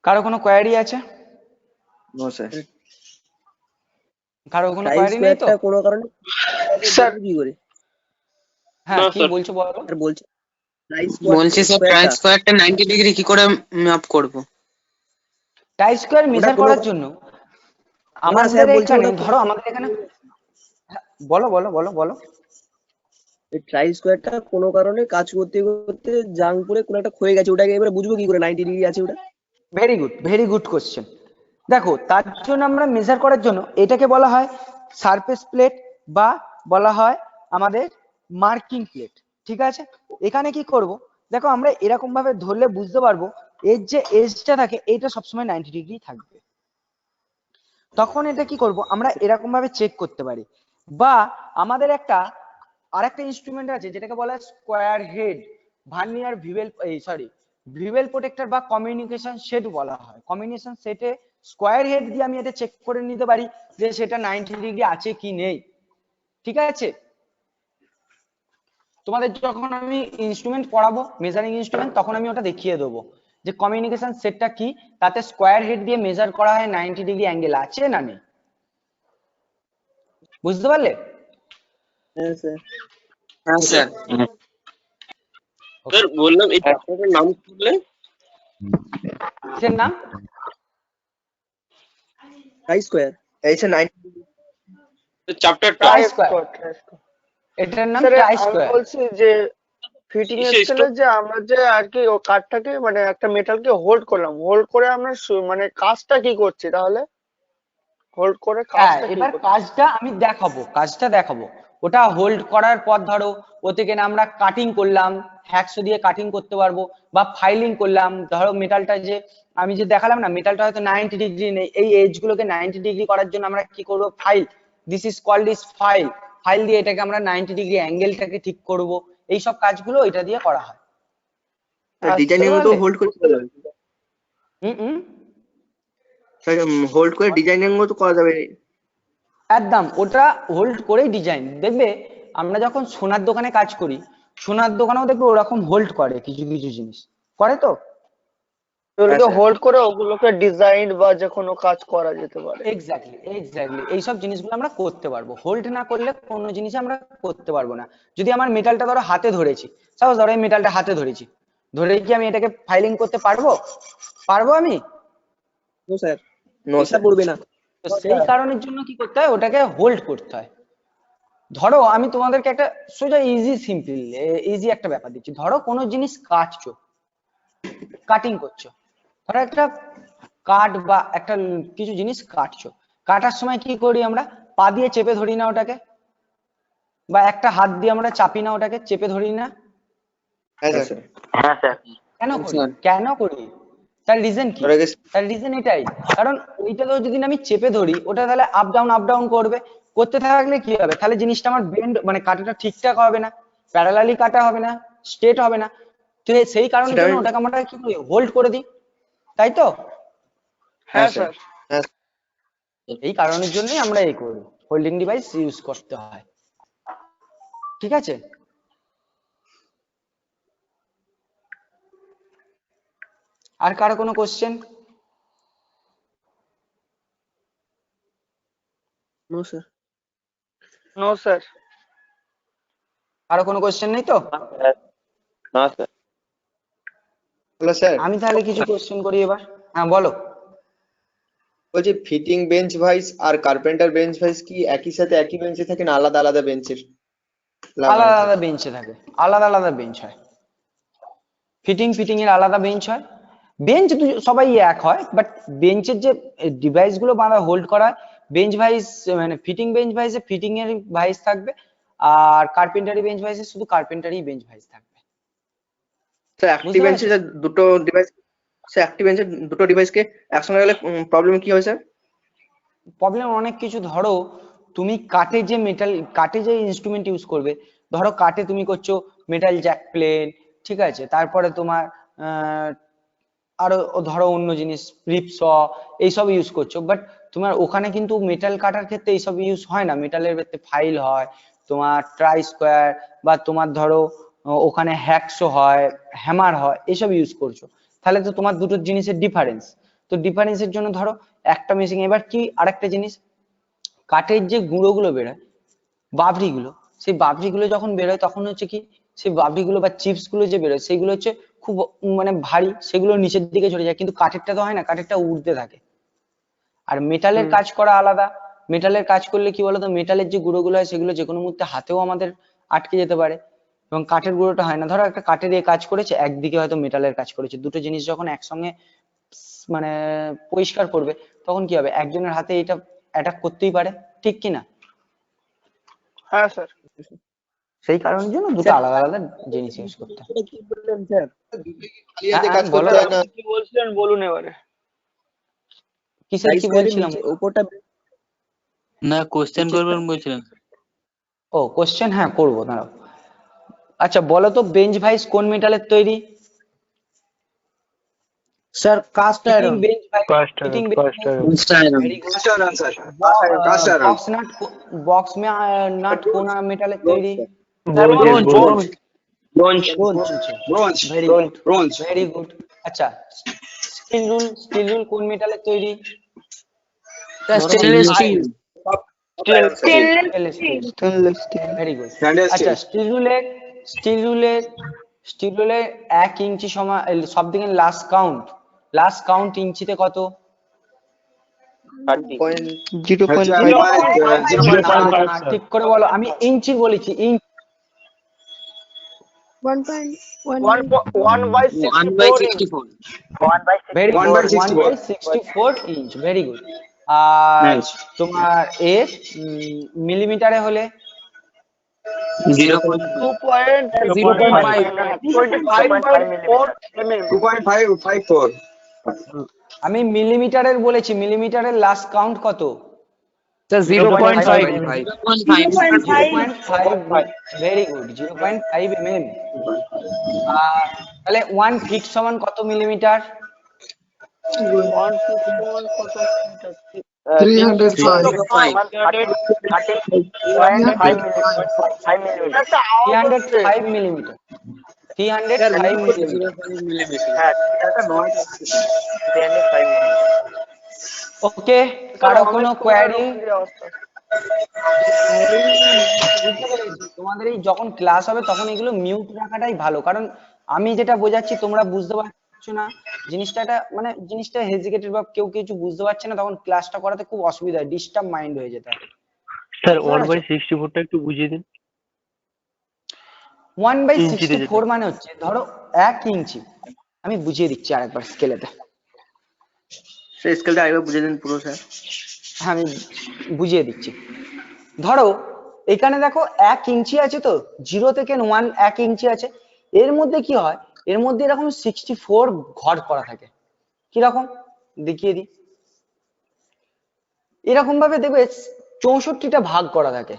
কারো কোনো কোয়ারি আছে? No sir. কারো কোনো টাই কোয়ারি নেই তো? স্কয়ারটা কোনো কারণে স্যার। কি করে? হ্যাঁ কি বলছো বলো। স্যার বলছি বলছি স্যার ট্রাই স্কয়ারটা 90 ডিগ্রি কি করে ম্যাপ করব? টাই স্কয়ার মেজার করার জন্য আমাদের এখানে ধরো আমাদের এখানে, বলো বলো বলো বলো। এই ট্রাই স্কয়ারটা কোনো কারণে কাজ করতে করতে জাং করে কোনো একটা ক্ষয়ে গেছে, ওটাকে এবারে বুঝবো কি করে 90 ডিগ্রি আছে ওটা? Very good question. দেখো তার জন্য আমরা মেজার করার জন্য এটাকে বলা হয় সারফেস প্লেট বা বলা হয় আমাদের মার্কিং প্লেট, ঠিক আছে? এখানে কি করব, দেখো আমরা এরকম ভাবে ধরলে বুঝতে পারবো এর যে এজটা থাকে এটা সবসময় 90 ডিগ্রি থাকবে। তখন এটা কি করব, আমরা এরকম ভাবে চেক করতে পারি, বা আমাদের একটা আরেকটা ইনস্ট্রুমেন্ট আছে যেটাকে বলা হয় square head vernier Vivel, sorry Vivel protector বা কমিউনিকেশন সেট বলা হয়। কমিউনিকেশন সেটে স্কোয়ার হেড দিয়ে আমি এটা চেক করে নিতে পারি যে সেটা 90 ডিগ্রি আছে কি নেই, ঠিক আছে? তোমাদের যখন আমি ইনস্ট্রুমেন্ট পড়াবো মেজারিং ইনস্ট্রুমেন্ট, তখন আমি ওটা দেখিয়ে দেবো যে কমিউনিকেশন সেটটা কি, তাতে স্কোয়ার হেড দিয়ে মেজার করা হয় 90 ডিগ্রি অ্যাঙ্গেল আছে না নেই। বুঝতে পারলে? হ্যাঁ স্যার। হ্যাঁ স্যার। স্যার বললাম এই চ্যাপ্টারের নাম কি বললেন? কিসের নাম? Try square. এই sir 90 chapter try try square, square. এটার নাম স্যার ট্রাই আমি স্কোয়ার। বলছি যে ফিটিং কিসের এক্সেলে যে আমরা যে আর কি ও কাঠটাকে মানে একটা মেটালকে হোল্ড করলাম, হোল্ড করে আমরা মানে কাজটা কি করছি তাহলে? হোল্ড করে হ্যাঁ, কাজটা কি এবার করছি? কাজটা আমি কাজটা দেখাবো। ওটা হোল্ড করার পর ধরো ও থেকে না আমরা কাটিং করলাম, হ্যাকসো দিয়ে কাটিং করতে পারবো, বা ফাইলিং করলাম। ধরো মেটালটা যে আমি যে দেখালাম না, মেটালটা হয়তো 90 ডিগ্রি নেই, এই এজ গুলোকে 90 ডিগ্রি করার জন্য আমরা কি করব, file, this is called is file, file দিয়ে এটাকে আমরা 90 ডিগ্রি অ্যাঙ্গেলটাকে ঠিক করব। এই সব কাজগুলো এটা দিয়ে করা হয়। ডিজাইনিং তো হোল্ড করে করা যাবে। হুম স্যার হোল্ড করে ডিজাইনিং তো করা যাবে। একদম, ওটা হোল্ড করেই ডিজাইন। দেখবে আমরা যখন সোনার দোকানে কাজ করি, সোনার দোকানেও দেখবে ওরকম হোল্ড করে কিছু কিছু জিনিস, করে তো। ওগুলোকে স্যার। হোল্ড করে ওগুলোকে ডিজাইন বা যে কোনো কাজ করা যেতে পারে। এক্স্যাক্টলি এক্স্যাক্টলি, এইসব জিনিসগুলো আমরা করতে পারবো। হোল্ড না করলে কোনো জিনিস আমরা করতে পারবো না। যদি আমার মেটালটা ধরো হাতে ধরেছি, সাপোজ ধরো এই মেটালটা হাতে ধরেছি, ধরে কি আমি এটাকে ফাইলিং করতে পারবো? পারবো আমি? No sir. নো এটা স্যার। পড়বে না। তো সেই কারণের জন্য কি করতে হয়, ওটাকে হোল্ড করতে হয়। ধরো আমি তোমাদেরকে একটা সোজা ইজি একটা ব্যাপার দিচ্ছি। ধরো কোনো জিনিস কাটছো, কাটিং করছো, ধরো একটা কাঠ বা একটা কিছু জিনিস কাটছো, কাটার সময় কি করি আমরা, পা দিয়ে চেপে ধরি না ওটাকে, বা একটা হাত দিয়ে আমরা চাপি না ওটাকে, চেপে ধরি না? হ্যাঁ স্যার। হ্যাঁ স্যার। কেন করি? তার রিজন কি? ওটাকে তার রিজন এটাই, কারণ ওইটাকেও যদি আমি চেপে ধরি, ওটা তাহলে আপ ডাউন করবে, করতে থাকলে কি হবে, তাহলে জিনিসটা আমার বেন্ড মানে কাটাটা ঠিকঠাক হবে না, প্যারালালি কাটা হবে না, স্ট্রেট হবে না। তো সেই কারণের সেটা জন্য ওটাকে আমরা কি করি, হোল্ড করে দিই, তাই তো? হ্যাঁ স্যার। হ্যাঁ এই কারণের জন্যই আমরা এই করি, হোল্ডিং ডিভাইস ইউজ করতে হয়। ঠিক আছে? আর কারো কোনো question? No sir. No sir. কারো কোনো কোশ্চেন নেই তো? না স্যার। Hello sir. আমি তাহলে কিছু কোশ্চেন করি এবার। হ্যাঁ বলো। বলছি ফিটিং বেঞ্চ ভাইস আর কার্পেন্টার বেঞ্চ ভাইস কি একই সাথে একই বেঞ্চে থাকে না আলাদা আলাদা বেঞ্চের আলাদা আলাদা বেঞ্চে থাকে, আলাদা আলাদা বেঞ্চ হয়। ফিটিং এর আলাদা বেঞ্চ হয়। বেঞ্চ সবাই এক হয়, বাট বেঞ্চের যে ডিভাইস গুলো বাঁধা হোল্ড করা হয়, বেঞ্চ ভাইস মানে ফিটিং বেঞ্চ ভাইসে ফিটিং এর ভাইস থাকবে, আর কার্পেন্টারি বেঞ্চ ভাইসে শুধু কার্পেন্টারি বেঞ্চ ভাইস থাকবে। স্যার একটি বেঞ্চে দুটো ডিভাইস, স্যার একটি বেঞ্চে দুটো ডিভাইসকে একসঙ্গে গেলে প্রবলেম কি হয় স্যার? প্রবলেম অনেক কিছু। ধরো তুমি কাঠে যে ইনস্ট্রুমেন্ট ইউজ করবে, ধরো কাঠে তুমি করছো মেটাল জ্যাক প্লেন, ঠিক আছে, তারপরে তোমার আরো ধরো অন্য জিনিস রিপস এইসব ইউজ করছো, বাট তোমার ওখানে কিন্তু মেটাল কাটার ক্ষেত্রে এইসব ইউজ হয় না। মেটালের ক্ষেত্রে ফাইল হয়, তোমার ট্রাই স্কোয়ার, বা তোমার ধরো ওখানে হ্যাকসো হয়, হ্যামার হয়, এইসব ইউজ করছো। তাহলে তো তোমার দুটো জিনিসের ডিফারেন্স। তো ডিফারেন্সের জন্য ধরো একটা মেশিন, এবার কি আরেকটা জিনিস, কাঠের যে গুঁড়োগুলো বেরোয়, বাবরিগুলো, সেই বাবরিগুলো যখন বেরোয় তখন হচ্ছে কি, সেই বাবরিগুলো বা চিপস গুলো যে বেরোয় সেগুলো হচ্ছে খুব মানে ভারী, সেগুলো নিচের দিকে চলে যায়, কিন্তু কাঠেরটা তো হয় না, কাঠেরটা উড়তে থাকে। আর মেটালের কাজ করা আলাদা। মেটালের কাজ করলে কি বলতো, মেটালের যে গুঁড়োগুলো হয় সেগুলো যে কোনো মুহূর্তে হাতেও আমাদের আটকে যেতে পারে, এবং কাঠের গুঁড়োটা হয় না। ধরো একটা কাঠের দিয়ে কাজ করেছে, একদিকে হয়তো মেটালের কাজ করেছে, দুটো জিনিস যখন একসঙ্গে মানে পরিষ্কার করবে, তখন কি হবে, একজনের হাতে এটা অ্যাটাক করতেই পারে, ঠিক কি না? হ্যাঁ স্যার। সেই কারণের জন্য দুটো আলাদা আলাদা জিনিস ইউজ করতে হয়। এটা কি বললেন স্যার? খালি হাতে হ্যাঁ, কাজ বলো। করতে হয় না। কি বলছিলেন বলুন এবারে। কিসের ট্রাই কি স্কোয়ারের বলছিলাম? নিচে উপরটা না কোশ্চেন করবেন বলছিলেন। ও কোশ্চেন, হ্যাঁ করবো, দাঁড়াও। আচ্ছা বলো তো, বেঞ্চ ভাইস কোন মেটালের তৈরি? Sir cast fitting iron. Bench vice, cast fitting iron, bench cast iron. Very good. Cast iron sir. Cast iron. Box nut में नट कोना मेटल तैरी? Very good. আচ্ছা, স্টিল রুল কোন মেটালের তৈরি? Stainless steel. Very good. আচ্ছা, steel রুলের 1 ইঞ্চি সমান সব থেকে লাস্ট কাউন্ট ইঞ্চিতে কত? 0.5 না, ঠিক করে বলো, আমি ইঞ্চি বলেছি। 1/64 very good, 1/64 inch. Very good. আর তোমার এর মিলিমিটারে হলে 2.54 আমি মিলিমিটারের বলেছি, মিলিমিটারের লাস্ট কাউন্ট কত? 0.5। Very good, 0.5 mm। তাহলে 1 ফিট সমান কত মিলিমিটার? 305 মিলিমিটার। 305 মিলিমিটার। ওকে, কারো কোনো কোয়ারি? তোমাদের এই যখন ক্লাস হবে তখন এগুলো মিউট রাখাটাই ভালো, কারণ আমি যেটা বোঝাচ্ছি তোমরা বুঝতে পারছো না জিনিসটা হেজিটেটেড বা কেউ কিছু বুঝতে পারছে না, তখন ক্লাসটা করাতে খুব অসুবিধা হয়, ডিস্টার্ব মাইন্ড হয়ে যেতে পারে। স্যার 1/64টা একটু বুঝিয়ে দিন। 1/64 মানে হচ্ছে ধরো 1 ইঞ্চি। আমি বুঝিয়ে দিচ্ছি আরেকবার স্কেলেতে। সেই স্কেলটা আরেকবার বুঝিয়ে দিন পুরো স্যার। হ্যাঁ, আমি বুঝিয়ে দিচ্ছি। ধরো এখানে দেখো 1 ইঞ্চি আছে, তো 0 থেকে 1 ইঞ্চি আছে। এর মধ্যে কি হয়, এর মধ্যে এরকম 64 ঘর করা থাকে। কিরকম দেখিয়ে দিই। এরকম ভাবে দেখবে 64টা ভাগ করা থাকে।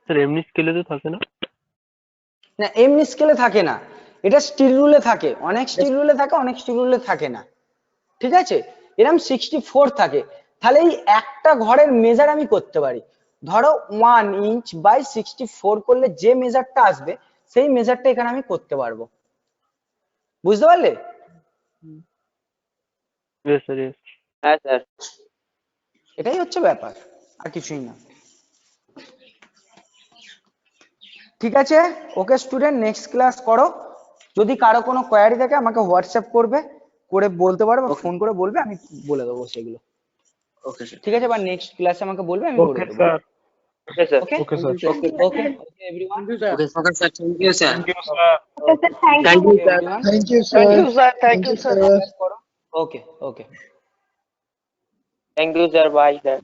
স্যার এমনি স্কেলে তো থাকে না? না, এমনি স্কেলে থাকে না, এটা স্টিল রুলে থাকে। অনেক স্টিল রুলে থাকে, অনেক স্টিল রুলে থাকে না। ঠিক আছে, এরকম 64 থাকে। তাহলে এই একটা ঘরের মেজার আমি করতে পারি। ধরো 1 ইঞ্চ বাই 64 করলে যে মেজারটা আসবে সেই মেজারটা এখানে আমি করতে পারবো। বুঝতে পারলে? Yes sir, yes. হ্যাঁ স্যার। এটাই হচ্ছে ব্যাপার, আর কিছুই না। ঠিক আছে, ওকে স্টুডেন্ট, নেক্সট ক্লাস করো। যদি কারো কোনো কোয়ারি থাকে আমাকে হোয়াটসঅ্যাপ করে বলতে পারো, বা ফোন করে বলবে, আমি বলে দেবো সেগুলো। Okay sir. ঠিক আছে, বা নেক্সট ক্লাসে আমাকে বলবে, আমি বলে দেবো। Okay sir. Okay okay sir. Okay everyone. Okay sir, thank you sir. Thank you sir. Thank you sir. Thank you, sir. Okay okay. Thank you sir, bye sir.